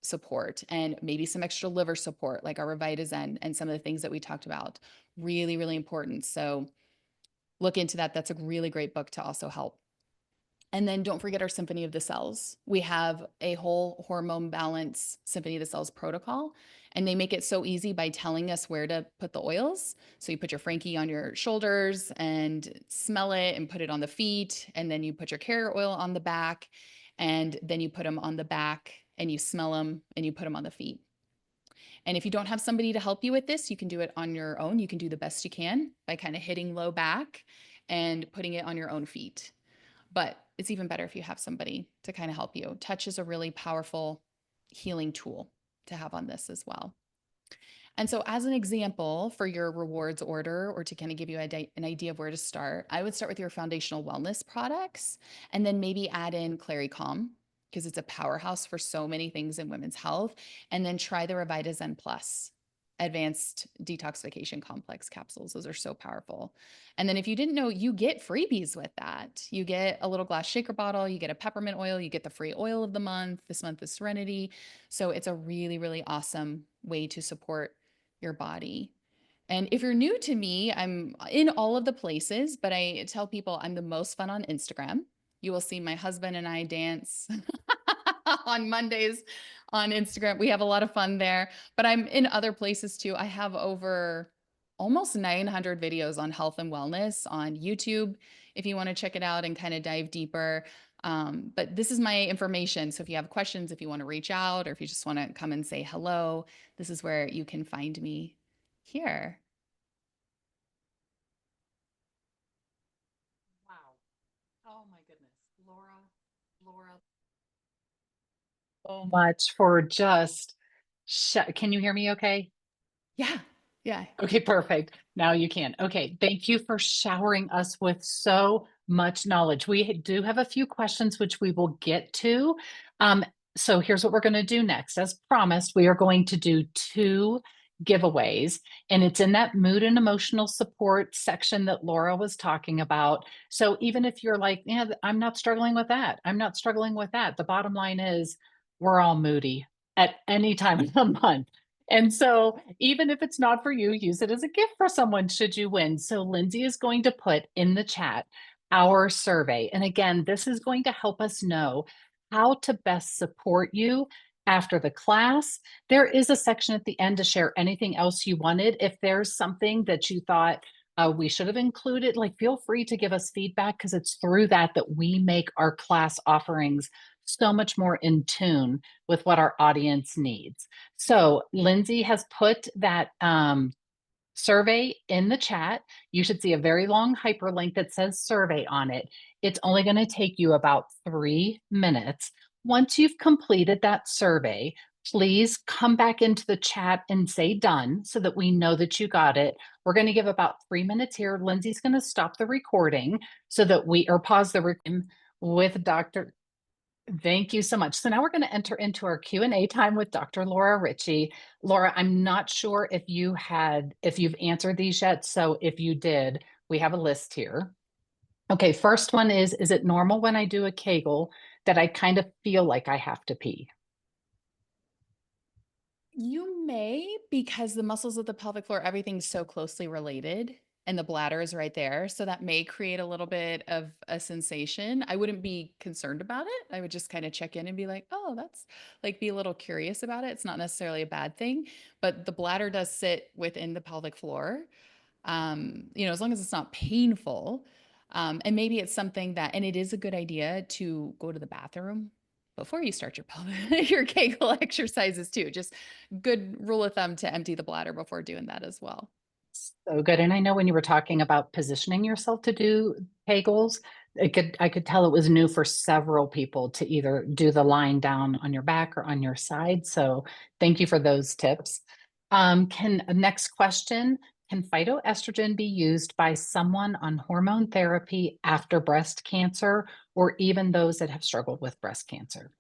support, and maybe some extra liver support like our Revitazen and some of the things that we talked about. Really, really important. So look into that. That's a really great book to also help. And then don't forget our Symphony of the Cells. We have a whole hormone balance Symphony of the Cells protocol, and they make it so easy by telling us where to put the oils. So you put your Frankie on your shoulders and smell it and put it on the feet. And then you put your carrier oil on the back, and then you put them on the back and you smell them and you put them on the feet. And if you don't have somebody to help you with this, you can do it on your own. You can do the best you can by kind of hitting low back and putting it on your own feet. But it's even better if you have somebody to kind of help you. Touch is a really powerful healing tool to have on this as well. And so as an example for your rewards order, or to kind of give you an idea of where to start, I would start with your foundational wellness products and then maybe add in Clary Calm, because it's a powerhouse for so many things in women's health. And then try the Revitazen Plus advanced detoxification complex capsules. Those are so powerful. And then if you didn't know, you get freebies with that. You get a little glass shaker bottle, you get a peppermint oil, you get the free oil of the month. This month is Serenity. So it's a really, really awesome way to support your body. And if you're new to me, I'm in all of the places, but I tell people I'm the most fun on Instagram. You will see my husband and I dance on Mondays on Instagram. We have a lot of fun there, but I'm in other places too. I have over almost 900 videos on health and wellness on YouTube if you want to check it out and kind of dive deeper. But this is my information. So if you have questions, if you want to reach out, or if you just want to come and say hello, this is where you can find me here. Wow. Oh my goodness. Laura, so much for just can you hear me okay? Yeah. Yeah. Okay, perfect. Now you can. Okay, thank you for showering us with so much knowledge. We do have a few questions which we will get to. So here's what we're going to do next. As promised, we are going to do 2 giveaways, and it's in that mood and emotional support section that Laura was talking about. So even if you're like, yeah, I'm not struggling with that, I'm not struggling with that, the bottom line is we're all moody at any time of the month. And so, even if it's not for you, use it as a gift for someone should you win. So, Lindsay is going to put in the chat our survey. And again, this is going to help us know how to best support you after the class. There is a section at the end to share anything else you wanted. If there's something that you thought we should have included, like feel free to give us feedback because it's through that that we make our class offerings so much more in tune with what our audience needs. So Lindsay has put that survey in the chat. You should see a very long hyperlink that says survey on it. It's only going to take you about 3 minutes. Once you've completed that survey, please come back into the chat and say done so that we know that you got it. We're going to give about 3 minutes here. Lindsay's going to stop the recording so that or pause the recording with Dr. Thank you so much. So now we're going to enter into our Q&A time with Dr. Laura Ritchie. Laura, I'm not sure if you've answered these yet. So if you did, we have a list here. Okay, first one is it normal when I do a Kegel that I kind of feel like I have to pee? You may, because the muscles of the pelvic floor, everything's so closely related and the bladder is right there. So that may create a little bit of a sensation. I wouldn't be concerned about it. I would just kind of check in and be like, oh, that's like be a little curious about it. It's not necessarily a bad thing, but the bladder does sit within the pelvic floor. As long as it's not painful. And maybe it's something that, and it is a good idea to go to the bathroom before you start your pelvic, your Kegel exercises too. Just good rule of thumb to empty the bladder before doing that as well. So good. And I know when you were talking about positioning yourself to do Kegels, I could tell it was new for several people to either do the lying down on your back or on your side. So thank you for those tips. Next question, can phytoestrogen be used by someone on hormone therapy after breast cancer or even those that have struggled with breast cancer?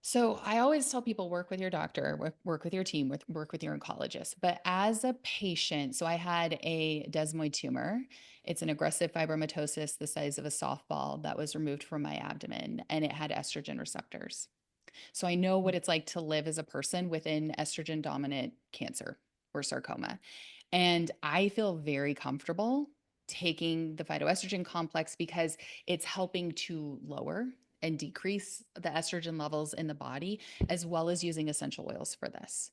So I always tell people work with your doctor, work with your team, work with your oncologist. But as a patient, so I had a desmoid tumor. It's an aggressive fibromatosis the size of a softball that was removed from my abdomen, and it had estrogen receptors. So I know what it's like to live as a person within estrogen dominant cancer or sarcoma. And I feel very comfortable taking the phytoestrogen complex because it's helping to lower and decrease the estrogen levels in the body, as well as using essential oils for this.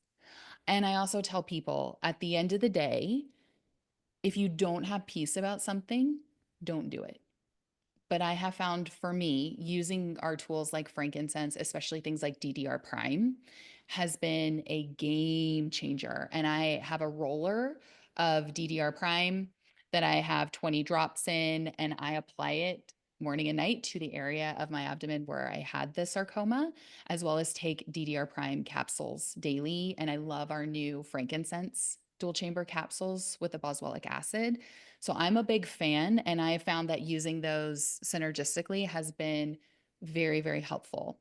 And I also tell people at the end of the day, if you don't have peace about something, don't do it. But I have found for me, using our tools like frankincense, especially things like DDR Prime, has been a game changer. And I have a roller of DDR Prime that I have 20 drops in, and I apply it morning and night to the area of my abdomen where I had the sarcoma, as well as take DDR Prime capsules daily. And I love our new frankincense dual chamber capsules with the boswellic acid. So I'm a big fan, and I have found that using those synergistically has been very, very helpful.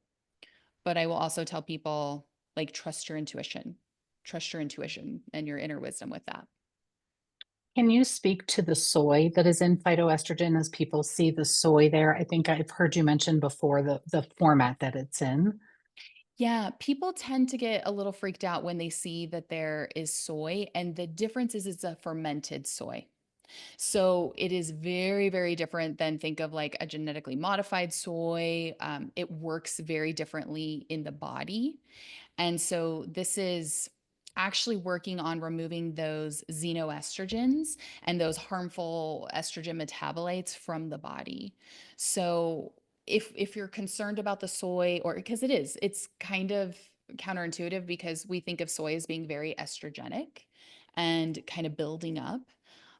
But I will also tell people like trust your intuition and your inner wisdom with that. Can you speak to the soy that is in phytoestrogen as people see the soy there? I think I've heard you mention before the format that it's in. Yeah, people tend to get a little freaked out when they see that there is soy, and the difference is it's a fermented soy. So it is very, very different than think of like a genetically modified soy. It works very differently in the body. And so this is actually working on removing those xenoestrogens and those harmful estrogen metabolites from the body. So if you're concerned about the soy, or because it's kind of counterintuitive because we think of soy as being very estrogenic and kind of building up.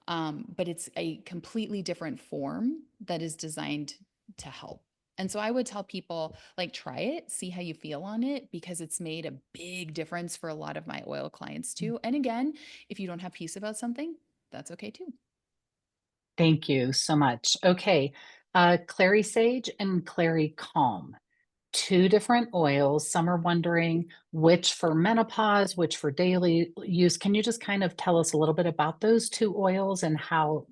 But it's a completely different form that is designed to help. And so I would tell people, like, try it, see how you feel on it, because it's made a big difference for a lot of my oil clients too. And again, if you don't have peace about something, that's okay too. Thank you so much. Okay, Clary Sage and Clary Calm, two different oils. Some are wondering which for menopause, which for daily use. Can you just kind of tell us a little bit about those two oils and how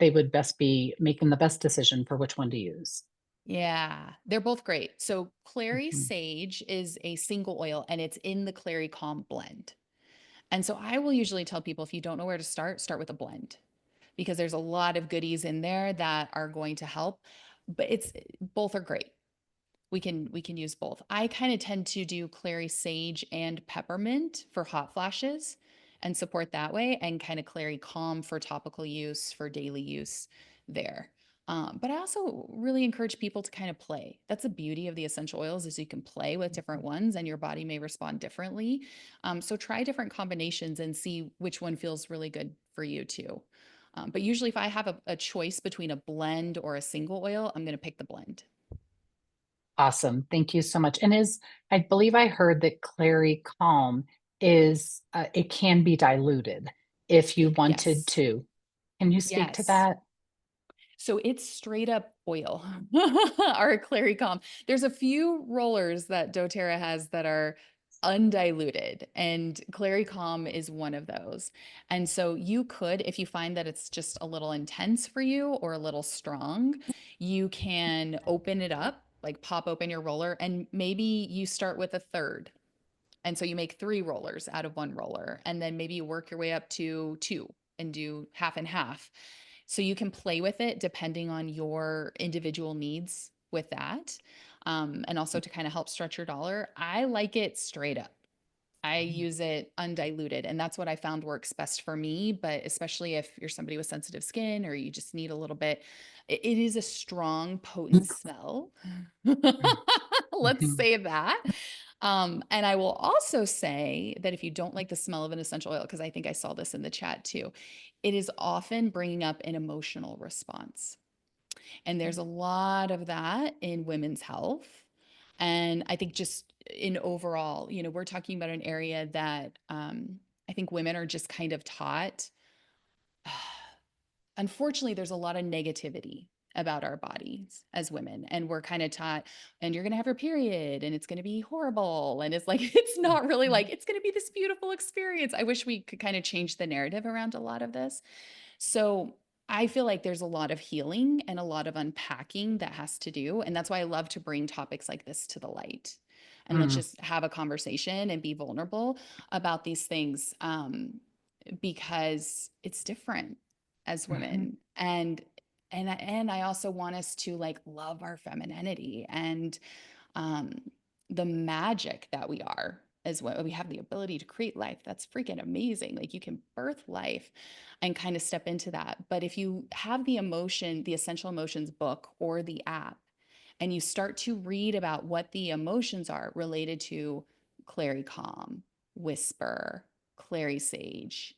they would best be making the best decision for which one to use? Yeah, they're both great. So clary Mhm. sage is a single oil and it's in the clary calm blend. And so I will usually tell people if you don't know where to start with a blend because there's a lot of goodies in there that are going to help. But it's both are great. We can use both. I kind of tend to do clary sage and peppermint for hot flashes and support that way, and kind of clary calm for topical use for daily use there. But I also really encourage people to kind of play. That's the beauty of the essential oils is you can play with different ones and your body may respond differently. So try different combinations and see which one feels really good for you too. But usually if I have a choice between a blend or a single oil, I'm going to pick the blend. Awesome. Thank you so much. And I believe I heard that Clary Calm it can be diluted if you wanted Yes. to. Can you speak to Yes. that? So it's straight up oil our Clary Calm. There's a few rollers that doTERRA has that are undiluted, and Clary Calm is one of those. And so you could, if you find that it's just a little intense for you or a little strong, you can open it up, like pop open your roller, and maybe you start with a third. And so you make three rollers out of one roller, and then maybe you work your way up to two and do half and half. So you can play with it depending on your individual needs with that. And also to kind of help stretch your dollar. I like it straight up. I use it undiluted, and that's what I found works best for me. But especially if you're somebody with sensitive skin or you just need a little bit, it is a strong, potent smell. Let's Mhm. say that. And I will also say that if you don't like the smell of an essential oil, because I think I saw this in the chat too, it is often bringing up an emotional response. And there's a lot of that in women's health. And I think just in overall, we're talking about an area that I think women are just kind of taught. Unfortunately, there's a lot of negativity about our bodies as women. And we're kind of taught, and you're going to have your period and it's going to be horrible. And it's like, it's not really like, it's going to be this beautiful experience. I wish we could kind of change the narrative around a lot of this. So I feel like there's a lot of healing and a lot of unpacking that has to do. And that's why I love to bring topics like this to the light. And let's Mm, just have a conversation and be vulnerable about these things because it's different as mhm, women. And I also want us to like love our femininity and um, the magic that we are as well. We have the ability to create life. That's freaking amazing. Like you can birth life and kind of step into that. But if you have the emotion, the Essential Emotions book or the app, and you start to read about what the emotions are related to Clary Calm, Whisper, Clary Sage,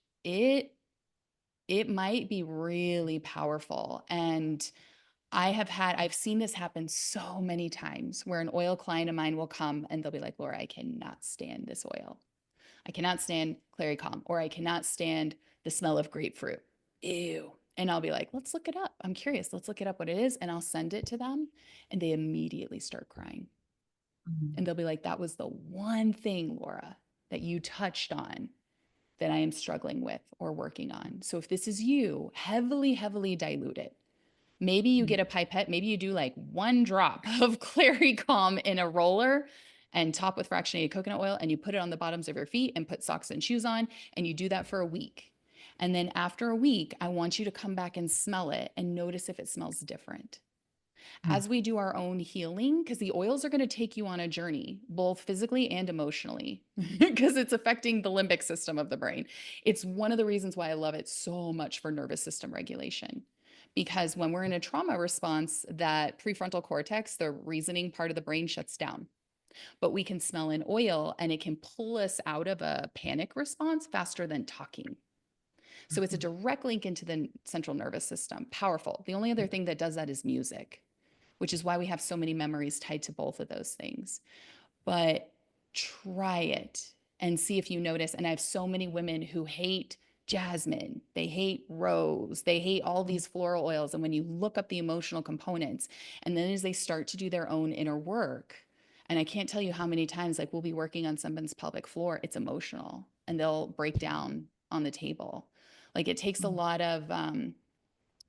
it might be really powerful. And I've seen this happen so many times where an oil client of mine will come and they'll be like, Laura, I cannot stand this oil. I cannot stand Clary Calm, or I cannot stand the smell of grapefruit. Ew. And I'll be like, let's look it up. I'm curious. Let's look it up what it is. And I'll send it to them. And they immediately start crying. mhm, And they'll be like, that was the one thing, Laura, that you touched on that I am struggling with or working on. So if this is you, heavily, heavily dilute it. Maybe you mhm, get a pipette, maybe you do like one drop of Clary Calm in a roller and top with fractionated coconut oil, and you put it on the bottoms of your feet and put socks and shoes on, and you do that for a week. And then after a week, I want you to come back and smell it and notice if it smells different. mm, As we do our own healing, because the oils are going to take you on a journey, both physically and emotionally, because it's affecting the limbic system of the brain. It's one of the reasons why I love it so much for nervous system regulation. Because when we're in a trauma response, that prefrontal cortex, the reasoning part of the brain, shuts down. But we can smell an oil and it can pull us out of a panic response faster than talking. So it's a mhm, direct link into the central nervous system. Powerful. The only other thing that does that is music, which is why we have so many memories tied to both of those things. But try it and see if you notice. And I have so many women who hate jasmine, they hate rose, they hate all these floral oils. And when you look up the emotional components, and then as they start to do their own inner work, and I can't tell you how many times, like, we'll be working on someone's pelvic floor, it's emotional, and they'll break down on the table. Like, it takes a mm, lot of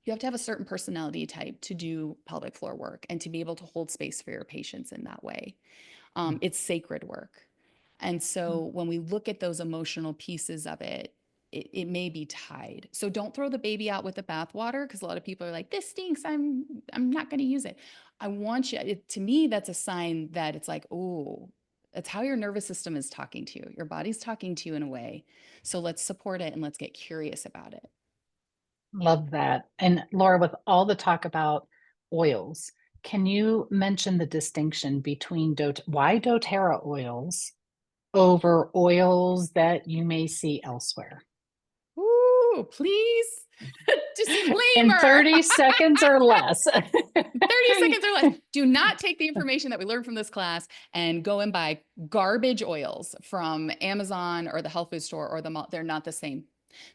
You have to have a certain personality type to do pelvic floor work and to be able to hold space for your patients in that way. It's sacred work. And so when we look at those emotional pieces of it, it may be tied. So don't throw the baby out with the bathwater, because a lot of people are like, this stinks. I'm not going to use it. I want you, to me, that's a sign that it's like, oh, that's how your nervous system is talking to you. Your body's talking to you in a way. So let's support it and let's get curious about it. Love that. And Laura, with all the talk about oils, can you mention the distinction between why doTERRA oils over oils that you may see elsewhere? Ooh, please. In Disclaimer. 30 seconds or less. 30 seconds or less. Do not take the information that we learned from this class and go and buy garbage oils from Amazon or the health food store or the mall. They're not the same.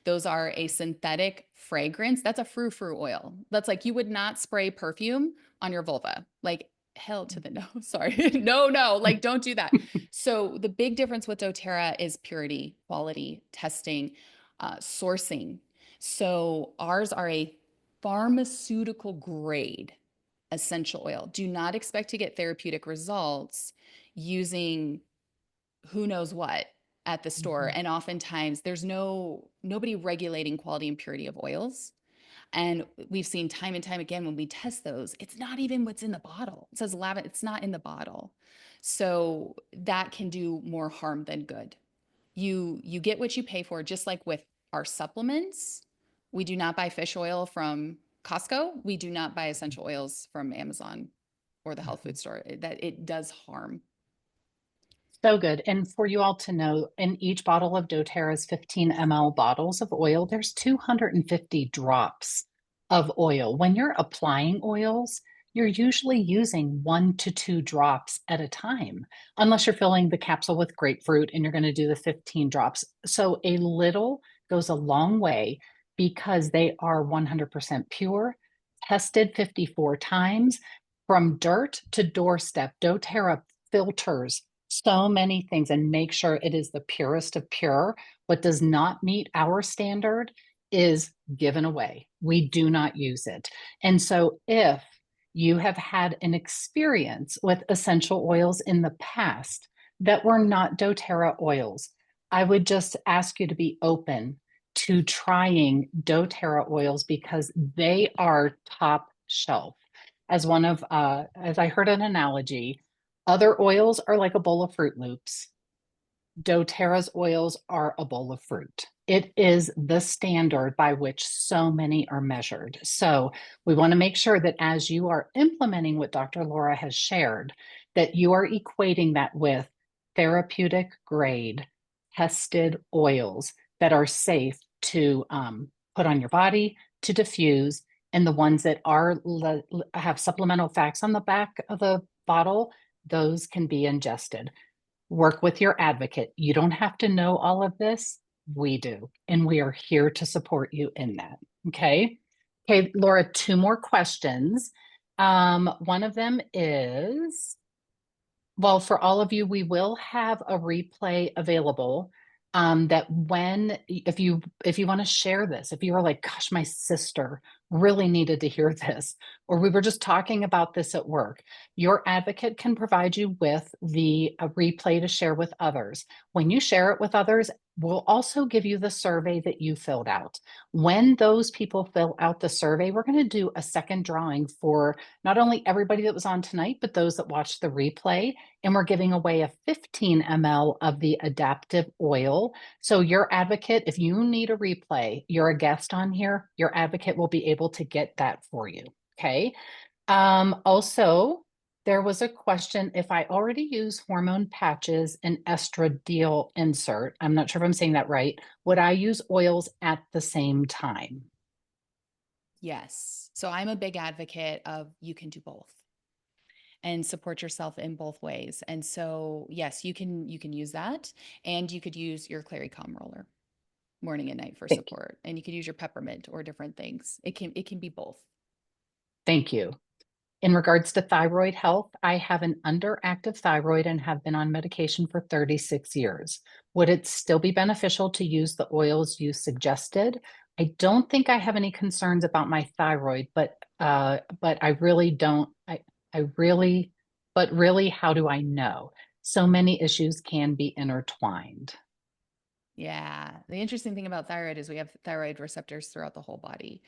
Those are a synthetic fragrance. That's a frou-frou oil. That's like you would not spray perfume on your vulva. Like hell to the no. Sorry. No, like don't do that. So the big difference with doTERRA is purity, quality, testing, sourcing. So ours are a pharmaceutical grade essential oil. Do not expect to get therapeutic results using who knows what at the store. And oftentimes there's nobody regulating quality and purity of oils. And we've seen time and time again when we test those, it's not even what's in the bottle. It says lavender, it's not in the bottle. So that can do more harm than good. You get what you pay for, just like with our supplements. We do not buy fish oil from Costco. We do not buy essential oils from Amazon or the health food store. That it does harm. So good. And for you all to know, in each bottle of doTERRA's 15 ml bottles of oil, there's 250 drops of oil. When you're applying oils, you're usually using 1 to 2 drops at a time, unless you're filling the capsule with grapefruit and you're going to do the 15 drops. So a little goes a long way because they are 100% pure, tested 54 times from dirt to doorstep. doTERRA filters so many things and make sure it is the purest of pure. What does not meet our standard is given away. We do not use it. And so if you have had an experience with essential oils in the past that were not doTERRA oils, I would just ask you to be open to trying doTERRA oils because they are top shelf. As I heard an analogy, other oils are like a bowl of Fruit Loops. doTERRA's oils are a bowl of fruit. It is the standard by which so many are measured. So we want to make sure that as you are implementing what Dr. Laura has shared, that you are equating that with therapeutic grade tested oils that are safe to put on your body, to diffuse, and the ones that have supplemental facts on the back of the bottle, those can be ingested. Work with your advocate. You don't have to know all of this. We do. And we are here to support you in that. Okay. Okay, Laura, 2 more questions. One of them is, well, for all of you, we will have a replay available. That when if you want to share this, if you were like, gosh, my sister really needed to hear this, or we were just talking about this at work, your advocate can provide you with the replay to share with others. When you share it with others, we'll also give you the survey that you filled out. When those people fill out the survey, we're going to do a second drawing for not only everybody that was on tonight, but those that watched the replay. And we're giving away a 15 ml of the adaptive oil. So your advocate, if you need a replay, you're a guest on here, your advocate will be able to get that for you. Okay. Also, there was a question, if I already use hormone patches and estradiol insert, I'm not sure if I'm saying that right, would I use oils at the same time? Yes. So I'm a big advocate of you can do both and support yourself in both ways. And so yes, you can use that, and you could use your clary calm roller morning and night for Thank you. support. And you could use your peppermint or different things. It can be both. Thank you. In regards to thyroid health, I have an underactive thyroid and have been on medication for 36 years. Would it still be beneficial to use the oils you suggested? I don't think I have any concerns about my thyroid, but I really don't. I really, but really, how do I know? So many issues can be intertwined. Yeah. The interesting thing about thyroid is we have thyroid receptors throughout the whole body.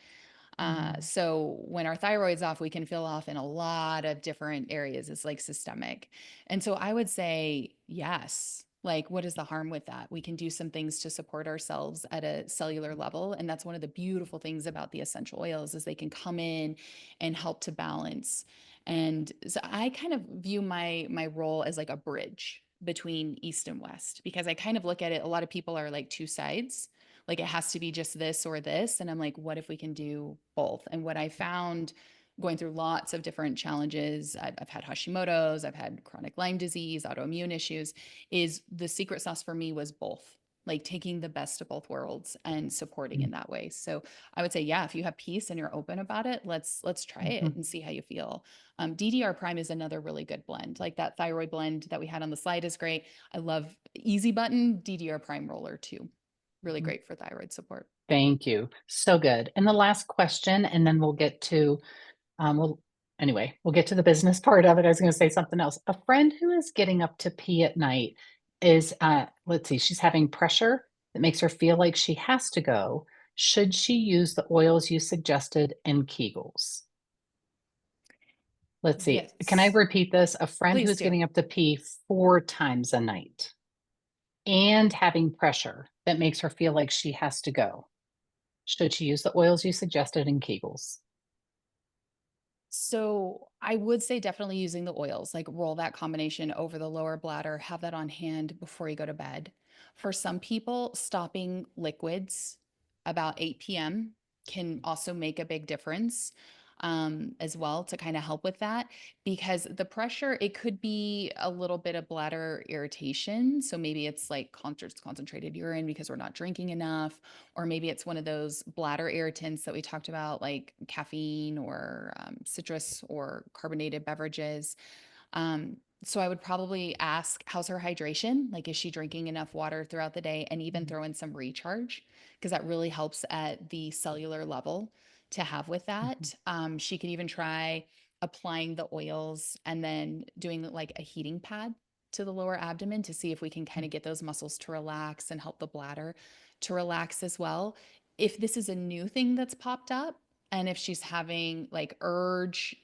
Mm, So when our thyroid's off, we can feel off in a lot of different areas. It's like systemic. And so I would say, yes. Like, what is the harm with that? We can do some things to support ourselves at a cellular level. And that's one of the beautiful things about the essential oils is they can come in and help to balance. And so I kind of view my role as like a bridge between East and West because I kind of look at it, a lot of people are like two sides, like it has to be just this or this. And I'm like, what if we can do both? And what I found going through lots of different challenges, I've had Hashimoto's, I've had chronic Lyme disease, autoimmune issues, is the secret sauce for me was both, like taking the best of both worlds and supporting mm, in that way. So I would say, yeah, if you have peace and you're open about it, let's try it mhm. and see how you feel. DDR Prime is another really good blend. Like that thyroid blend that we had on the slide is great. I love Easy Button DDR Prime Roller too. Really great for thyroid support. Thank you. So good. And the last question, and then we'll get to well, anyway, we'll get to the business part of it. I was going to say something else. A friend who is getting up to pee at night is, let's see, she's having pressure that makes her feel like she has to go. Should she use the oils you suggested in Kegels? Let's see. Can I Yes, repeat this? A friend who please is do. getting up to pee 4 times a night and having pressure that makes her feel like she has to go. Should she use the oils you suggested in Kegels? So I would say definitely using the oils, like roll that combination over the lower bladder, have that on hand before you go to bed. For some people, stopping liquids about 8 p.m. can also make a big difference as well to kind of help with that because the pressure, it could be a little bit of bladder irritation. So maybe it's like concentrated urine because we're not drinking enough, or maybe it's one of those bladder irritants that we talked about, like caffeine or citrus or carbonated beverages. So I would probably ask, how's her hydration? Like, is she drinking enough water throughout the day? And even throw in some recharge because that really helps at the cellular level to have with Mhm. that. She could even try applying the oils and then doing like a heating pad to the lower abdomen to see if we can kind of get those muscles to relax and help the bladder to relax as well. If this is a new thing that's popped up, and if she's having like urge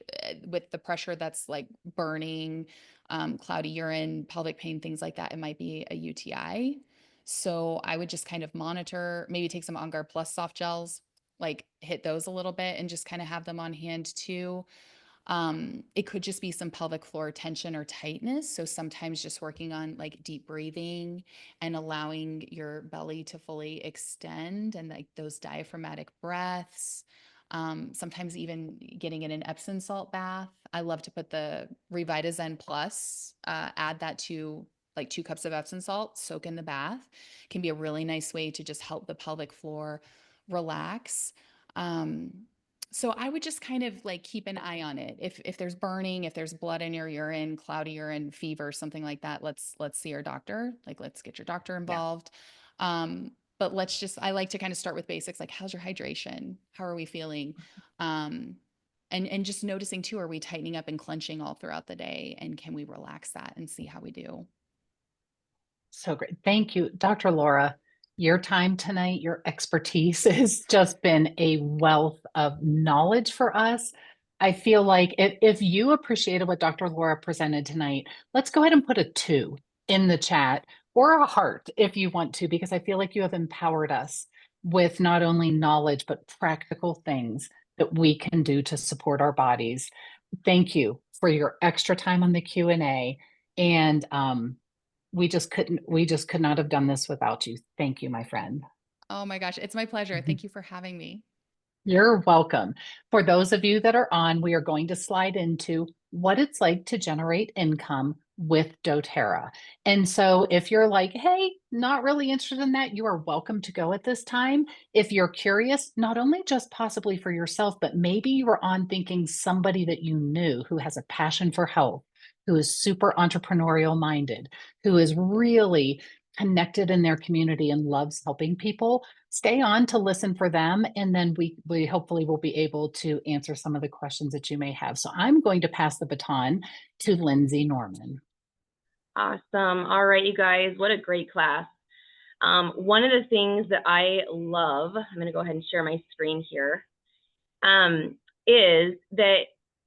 with the pressure that's like burning, cloudy urine, pelvic pain, things like that, it might be a UTI. So I would just kind of monitor, maybe take some On Guard Plus soft gels, like hit those a little bit and just kind of have them on hand too. It could just be some pelvic floor tension or tightness. So sometimes just working on like deep breathing and allowing your belly to fully extend and like those diaphragmatic breaths. Sometimes even getting in an Epsom salt bath. I love to put the Revitazen Plus, add that to like 2 cups of Epsom salt, soak in the bath. Can be a really nice way to just help the pelvic floor relax. Um, so I would just kind of like keep an eye on it. If there's burning, if there's blood in your urine, cloudy urine, fever, something like that, let's see our doctor. Like let's get your doctor Yeah. involved. But let's just I like to kind of start with basics like how's your hydration? How are we feeling? Um, and just noticing too, are we tightening up and clenching all throughout the day? And can we relax that and see how we do? So great. Thank you, Dr. Laura. Your time tonight, your expertise has just been a wealth of knowledge for us. I feel like if you appreciated what Dr. Laura presented tonight, let's go ahead and put a 2 in the chat or a heart if you want to, because I feel like you have empowered us with not only knowledge, but practical things that we can do to support our bodies. Thank you for your extra time on the Q&A. And we just could not have done this without you. Thank you, my friend. Oh my gosh, it's my pleasure. Thank you for having me. You're welcome. For those of you that are on, we are going to slide into what it's like to generate income with doTERRA. And so if you're like, hey, not really interested in that, you are welcome to go at this time. If you're curious, not only just possibly for yourself, but maybe you were on thinking somebody that you knew who has a passion for health, who is super entrepreneurial minded, who is really connected in their community and loves helping people, stay on to listen for them. And then we hopefully will be able to answer some of the questions that you may have. So I'm going to pass the baton to Lindsay Norman. Awesome. All right, you guys, what a great class. One of the things that I love, I'm going to go ahead and share my screen here, is that,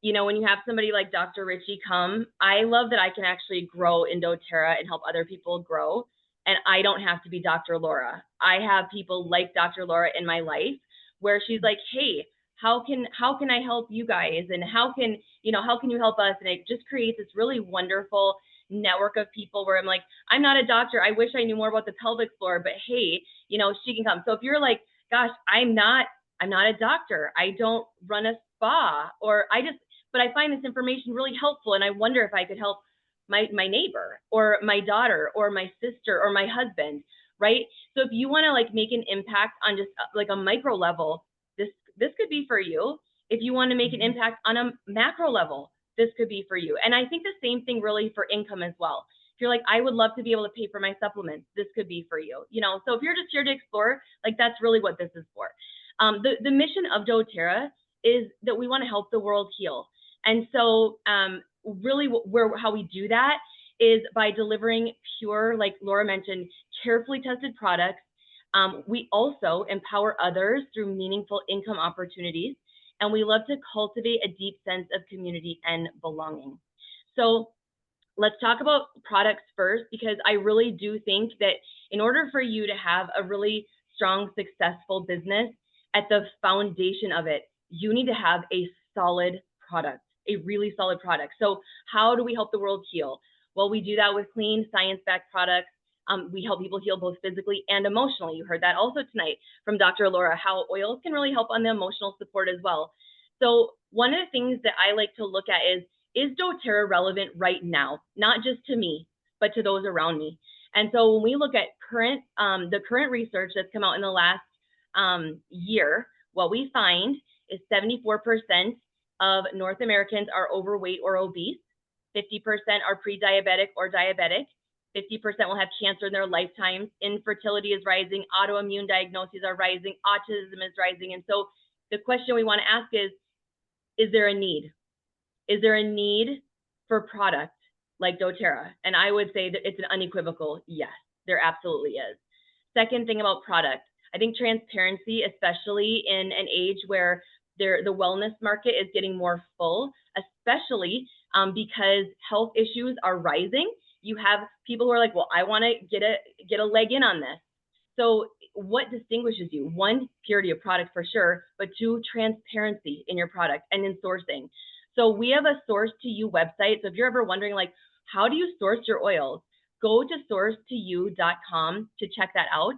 you know, when you have somebody like Dr. Richie come, I love that I can actually grow in doTERRA and help other people grow. And I don't have to be Dr. Laura. I have people like Dr. Laura in my life where she's like, hey, how can I help you guys? And how can you help us? And it just creates this really wonderful network of people where I'm like, I'm not a doctor. I wish I knew more about the pelvic floor, but hey, you know, she can come. So if you're like, gosh, I'm not a doctor. I don't run a spa, but I find this information really helpful. And I wonder if I could help my neighbor or my daughter or my sister or my husband, right? So if you want to like make an impact on just like a micro level, this could be for you. If you want to make an impact on a macro level, this could be for you. And I think the same thing really for income as well. If you're like, I would love to be able to pay for my supplements, this could be for you. You know, so if you're just here to explore, like that's really what this is for. The mission of doTERRA is that we want to help the world heal. And so really how we do that is by delivering pure, like Laura mentioned, carefully tested products. We also empower others through meaningful income opportunities. And we love to cultivate a deep sense of community and belonging. So let's talk about products first, because I really do think that in order for you to have a really strong, successful business, at the foundation of it, you need to have a solid product, a really solid product. So how do we help the world heal? Well, we do that with clean, science-backed products. We help people heal both physically and emotionally. You heard that also tonight from Dr. Laura, how oils can really help on the emotional support as well. So one of the things that I like to look at is doTERRA relevant right now? Not just to me, but to those around me. And so when we look at the current research that's come out in the last year, what we find is 74% of North Americans are overweight or obese, 50% are pre-diabetic or diabetic, 50% will have cancer in their lifetimes, infertility is rising, autoimmune diagnoses are rising, autism is rising. And so the question we want to ask is there a need? Is there a need for product like doTERRA? And I would say that it's an unequivocal yes, there absolutely is. Second thing about product, I think transparency, especially in an age where the wellness market is getting more full, especially because health issues are rising. You have people who are like, well, I want to get a leg in on this. So what distinguishes you? One, purity of product for sure, but two, transparency in your product and in sourcing. So we have a source to you website. So if you're ever wondering, like, how do you source your oils? Go to sourcetoyou.com to check that out.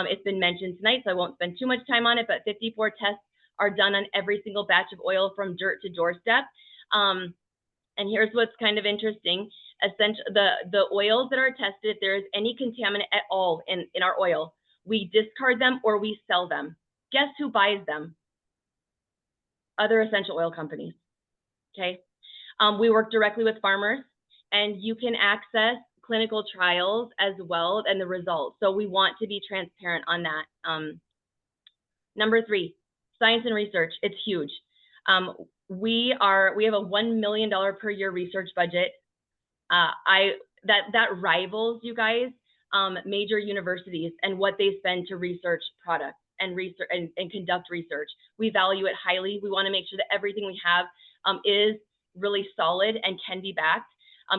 It's been mentioned tonight, so I won't spend too much time on it, but 54 tests are done on every single batch of oil from dirt to doorstep. And here's what's kind of interesting. Essentially, the oils that are tested, if there is any contaminant at all in our oil, we discard them or we sell them. Guess who buys them? Other essential oil companies. Okay. We work directly with farmers, and you can access clinical trials as well and the results. So we want to be transparent on that. Number three, science and research. It's huge. We have a $1 million per year research budget. That rivals, you guys, major universities and what they spend to research products and research and conduct research. We value it highly. We want to make sure that everything we have is really solid and can be backed.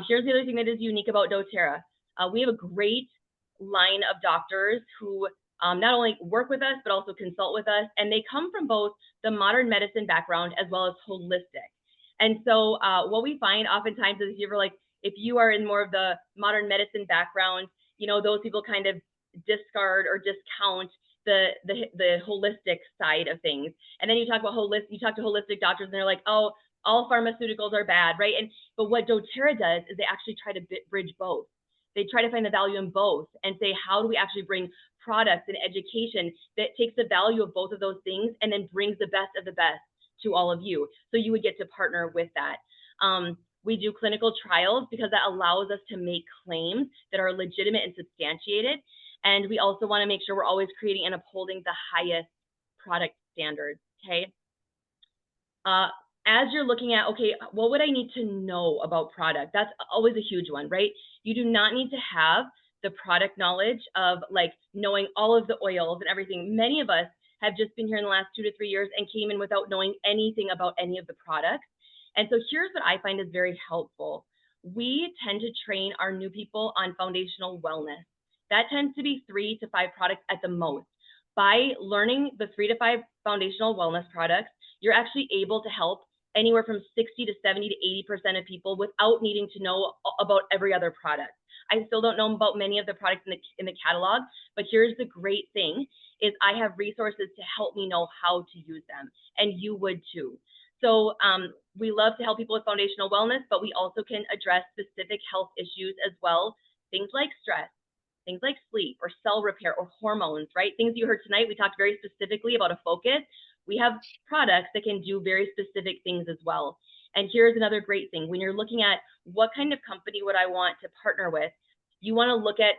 Here's the other thing that is unique about doTERRA. We have a great line of doctors who not only work with us, but also consult with us. And they come from both the modern medicine background as well as holistic. And so what we find oftentimes is if you are in more of the modern medicine background, you know, those people kind of discard or discount the holistic side of things. And then you talk to holistic doctors and they're like, oh, all pharmaceuticals are bad, right? But what doTERRA does is they actually try to bridge both. They try to find the value in both and say, how do we actually bring products and education that takes the value of both of those things and then brings the best of the best to all of you? So you would get to partner with that. We do clinical trials because that allows us to make claims that are legitimate and substantiated. And we also want to make sure we're always creating and upholding the highest product standards, okay? As you're looking at, okay, what would I need to know about product? That's always a huge one, right? You do not need to have the product knowledge of like knowing all of the oils and everything. Many of us have just been here in the last 2 to 3 years and came in without knowing anything about any of the products. And so here's what I find is very helpful. We tend to train our new people on foundational wellness. That tends to be 3 to 5 products at the most. By learning the 3 to 5 foundational wellness products, you're actually able to help anywhere from 60 to 70 to 80% of people without needing to know about every other product. I still don't know about many of the products in the catalog, but here's the great thing is I have resources to help me know how to use them, and you would too. So we love to help people with foundational wellness, but we also can address specific health issues as well. Things like stress, things like sleep or cell repair or hormones, right? Things you heard tonight, we talked very specifically about a focus. We have products that can do very specific things as well. And here's another great thing. When you're looking at what kind of company would I want to partner with, you want to look at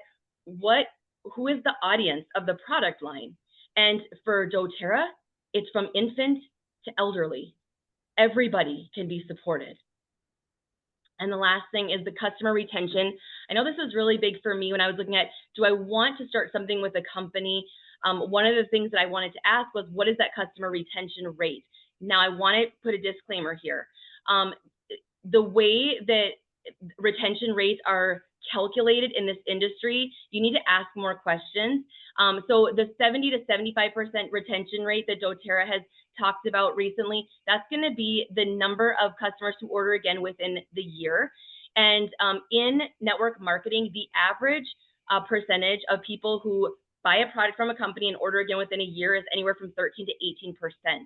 who is the audience of the product line. And for doTERRA, it's from infant to elderly. Everybody can be supported. And the last thing is the customer retention. I know this was really big for me when I was looking at, do I want to start something with a company? One of the things that I wanted to ask was, what is that customer retention rate? Now, I want to put a disclaimer here. The way that retention rates are calculated in this industry, you need to ask more questions. So the 70 to 75% retention rate that doTERRA has talked about recently, that's going to be the number of customers who order again within the year. And in network marketing, the average percentage of people who buy a product from a company and order again within a year is anywhere from 13 to 18%.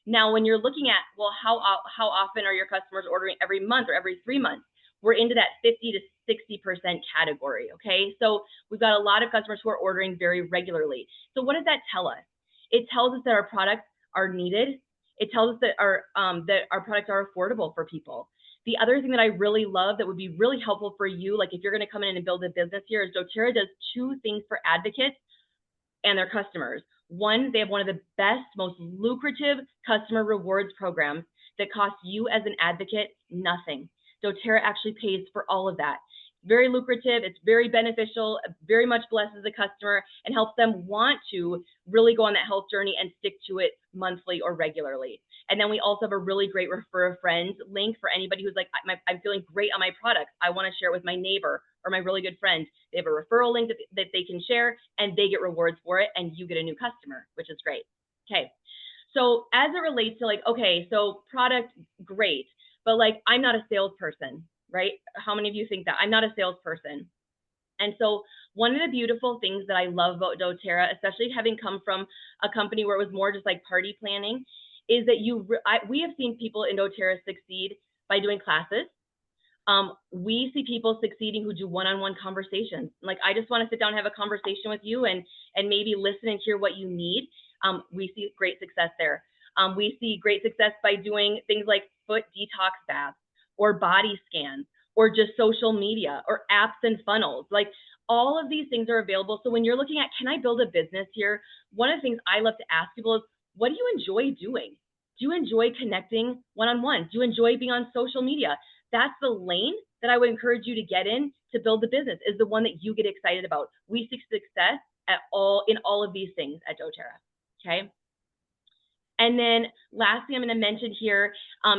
Now, when you're looking at, well, how often are your customers ordering every month or every 3 months? We're into that 50 to 60% category, okay? So we've got a lot of customers who are ordering very regularly. So what does that tell us? It tells us that our products are needed. It tells us that our products are affordable for people. The other thing that I really love that would be really helpful for you, like if you're going to come in and build a business here, is doTERRA does 2 things for advocates and their customers. One, they have one of the best, most lucrative customer rewards programs that costs you as an advocate nothing. doTERRA actually pays for all of that. Very lucrative, it's very beneficial, very much blesses the customer and helps them want to really go on that health journey and stick to it monthly or regularly. And then we also have a really great refer a friend link for anybody who's like, I'm feeling great on my products. I want to share it with my neighbor or my really good friend. They have a referral link that they can share and they get rewards for it and you get a new customer, which is great. Okay. So as it relates to like, okay, so product, great. But like, I'm not a salesperson, right? How many of you think that? I'm not a salesperson. And so one of the beautiful things that I love about doTERRA, especially having come from a company where it was more just like party planning, is that we have seen people in doTERRA succeed by doing classes. We see people succeeding who do one-on-one conversations. Like, I just want to sit down and have a conversation with you and maybe listen and hear what you need. We see great success there. We see great success by doing things like foot detox baths or body scans or just social media or apps and funnels. Like, all of these things are available. So when you're looking at, can I build a business here? One of the things I love to ask people is, what do you enjoy doing? Do you enjoy connecting one-on-one? Do you enjoy being on social media? That's the lane that I would encourage you to get in to build the business, is the one that you get excited about. We seek success in all of these things at doTERRA, okay? And then lastly, I'm going to mention here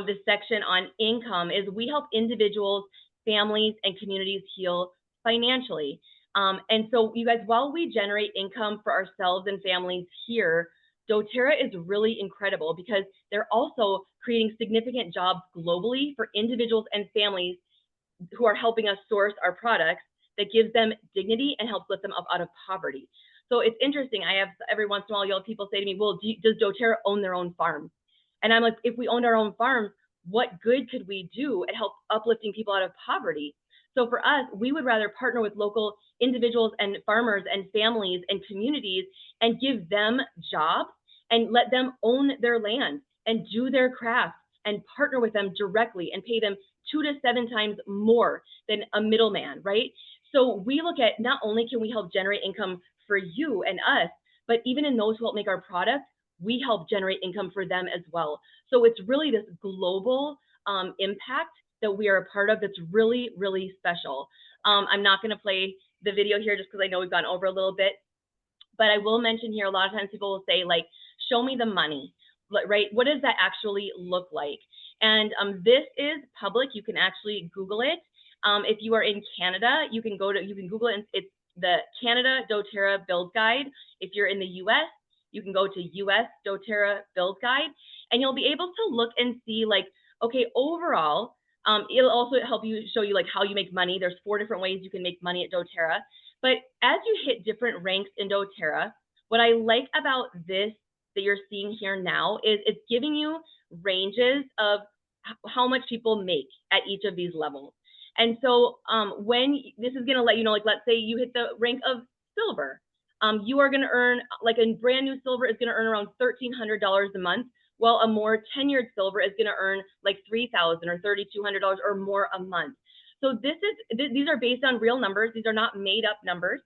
this section on income is we help individuals, families, and communities heal financially. And so you guys, while we generate income for ourselves and families here, doTERRA is really incredible because they're also creating significant jobs globally for individuals and families who are helping us source our products that gives them dignity and helps lift them up out of poverty. So it's interesting. I have every once in a while, you'll have people say to me, well, does doTERRA own their own farm? And I'm like, if we owned our own farms, what good could we do at help uplifting people out of poverty? So for us, we would rather partner with local individuals and farmers and families and communities and give them jobs and let them own their land and do their crafts and partner with them directly and pay them 2 to 7 times more than a middleman, right? So we look at, not only can we help generate income for you and us, but even in those who help make our product, we help generate income for them as well. So it's really this global impact that we are a part of that's really, really special. I'm not going to play the video here just because I know we've gone over a little bit, but I will mention here, a lot of times people will say, like, show me the money, right? What does that actually look like? And this is public. You can actually Google it. If you are in Canada, you can Google it. And it's the Canada doTERRA Build Guide. If you're in the US, you can go to US doTERRA Build Guide, and you'll be able to look and see, like, okay, overall, it'll also help you show you like how you make money. There's 4 different ways you can make money at doTERRA. But as you hit different ranks in doTERRA, what I like about this that you're seeing here now is it's giving you ranges of how much people make at each of these levels. And so when this is going to let you know, like, let's say you hit the rank of silver, you are going to earn, like, a brand new silver is going to earn around $1,300 a month, while a more tenured silver is going to earn like $3,000 or $3,200 or more a month. So these are based on real numbers. These are not made up numbers.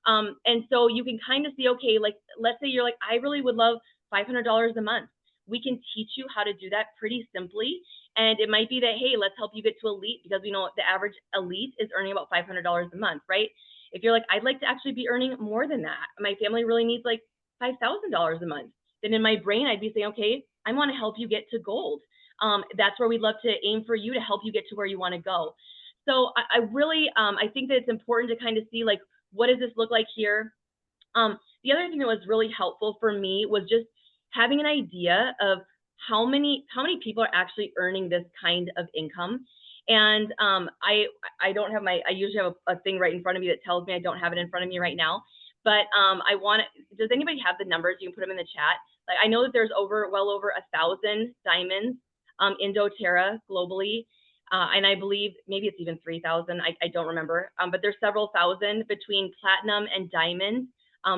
And so you can kind of see, okay, like, let's say you're like, I really would love $500 a month. We can teach you how to do that pretty simply. And it might be that, hey, let's help you get to elite, because we know the average elite is earning about $500 a month, right? If you're like, I'd like to actually be earning more than that, my family really needs like $5,000 a month, then in my brain, I'd be saying, okay, I want to help you get to gold. That's where we'd love to aim for you, to help you get to where you want to go. So I really, I think that it's important to kind of see, like, what does this look like here? The other thing that was really helpful for me was just having an idea of how many people are actually earning this kind of income. And I don't have I usually have a thing right in front of me that tells me. I don't have it in front of me right now, but does anybody have the numbers? You can put them in the chat. Like, I know that there's well over 1,000 diamonds in doTERRA globally. And I believe maybe it's even 3,000. I don't remember, but there's several thousand between platinum and diamond.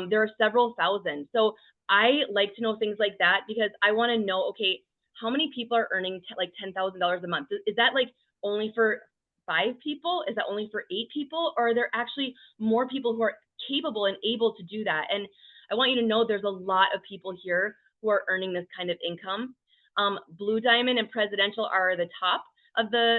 There are several thousand. So I like to know things like that, because I want to know, okay, how many people are earning like $10,000 a month? Is that like only for 5 people? Is that only for 8 people? Or are there actually more people who are capable and able to do that? And I want you to know there's a lot of people here who are earning this kind of income. Blue diamond and presidential are the top of the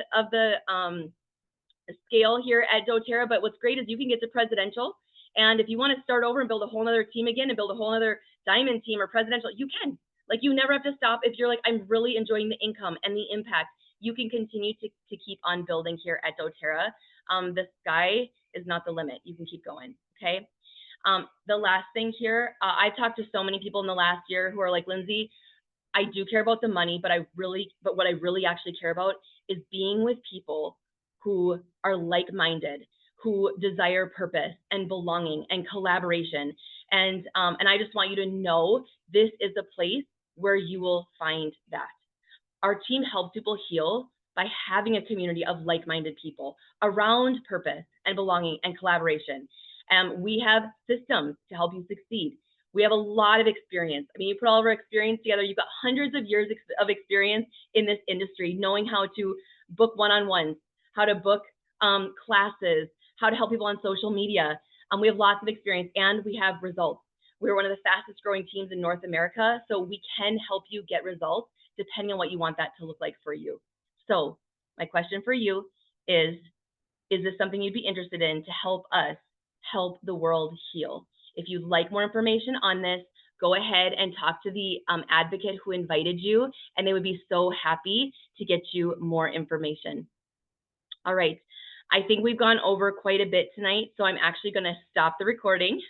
scale here at doTERRA. But what's great is you can get to presidential, and if you want to start over and build a whole other team again and build a whole other diamond team or presidential, you can. Like, you never have to stop. If you're like, I'm really enjoying the income and the impact, you can continue to keep on building here at doTERRA. The sky is not the limit. You can keep going. Okay. The last thing here, I talked to so many people in the last year who are like, Lindsay, I do care about the money, but what I really actually care about is being with people who are like-minded, who desire purpose and belonging and collaboration. And I just want you to know this is a place where you will find that. Our team helps people heal by having a community of like-minded people around purpose and belonging and collaboration. We have systems to help you succeed. We have a lot of experience. I mean, you put all of our experience together, you've got hundreds of years of experience in this industry, knowing how to book one-on-ones, how to book classes, how to help people on social media. We have lots of experience, and we have results. We're one of the fastest growing teams in North America, so we can help you get results depending on what you want that to look like for you. So my question for you is this something you'd be interested in to help us help the world heal? If you'd like more information on this, go ahead and talk to the advocate who invited you, and they would be so happy to get you more information. All right, I think we've gone over quite a bit tonight, so I'm actually going to stop the recording.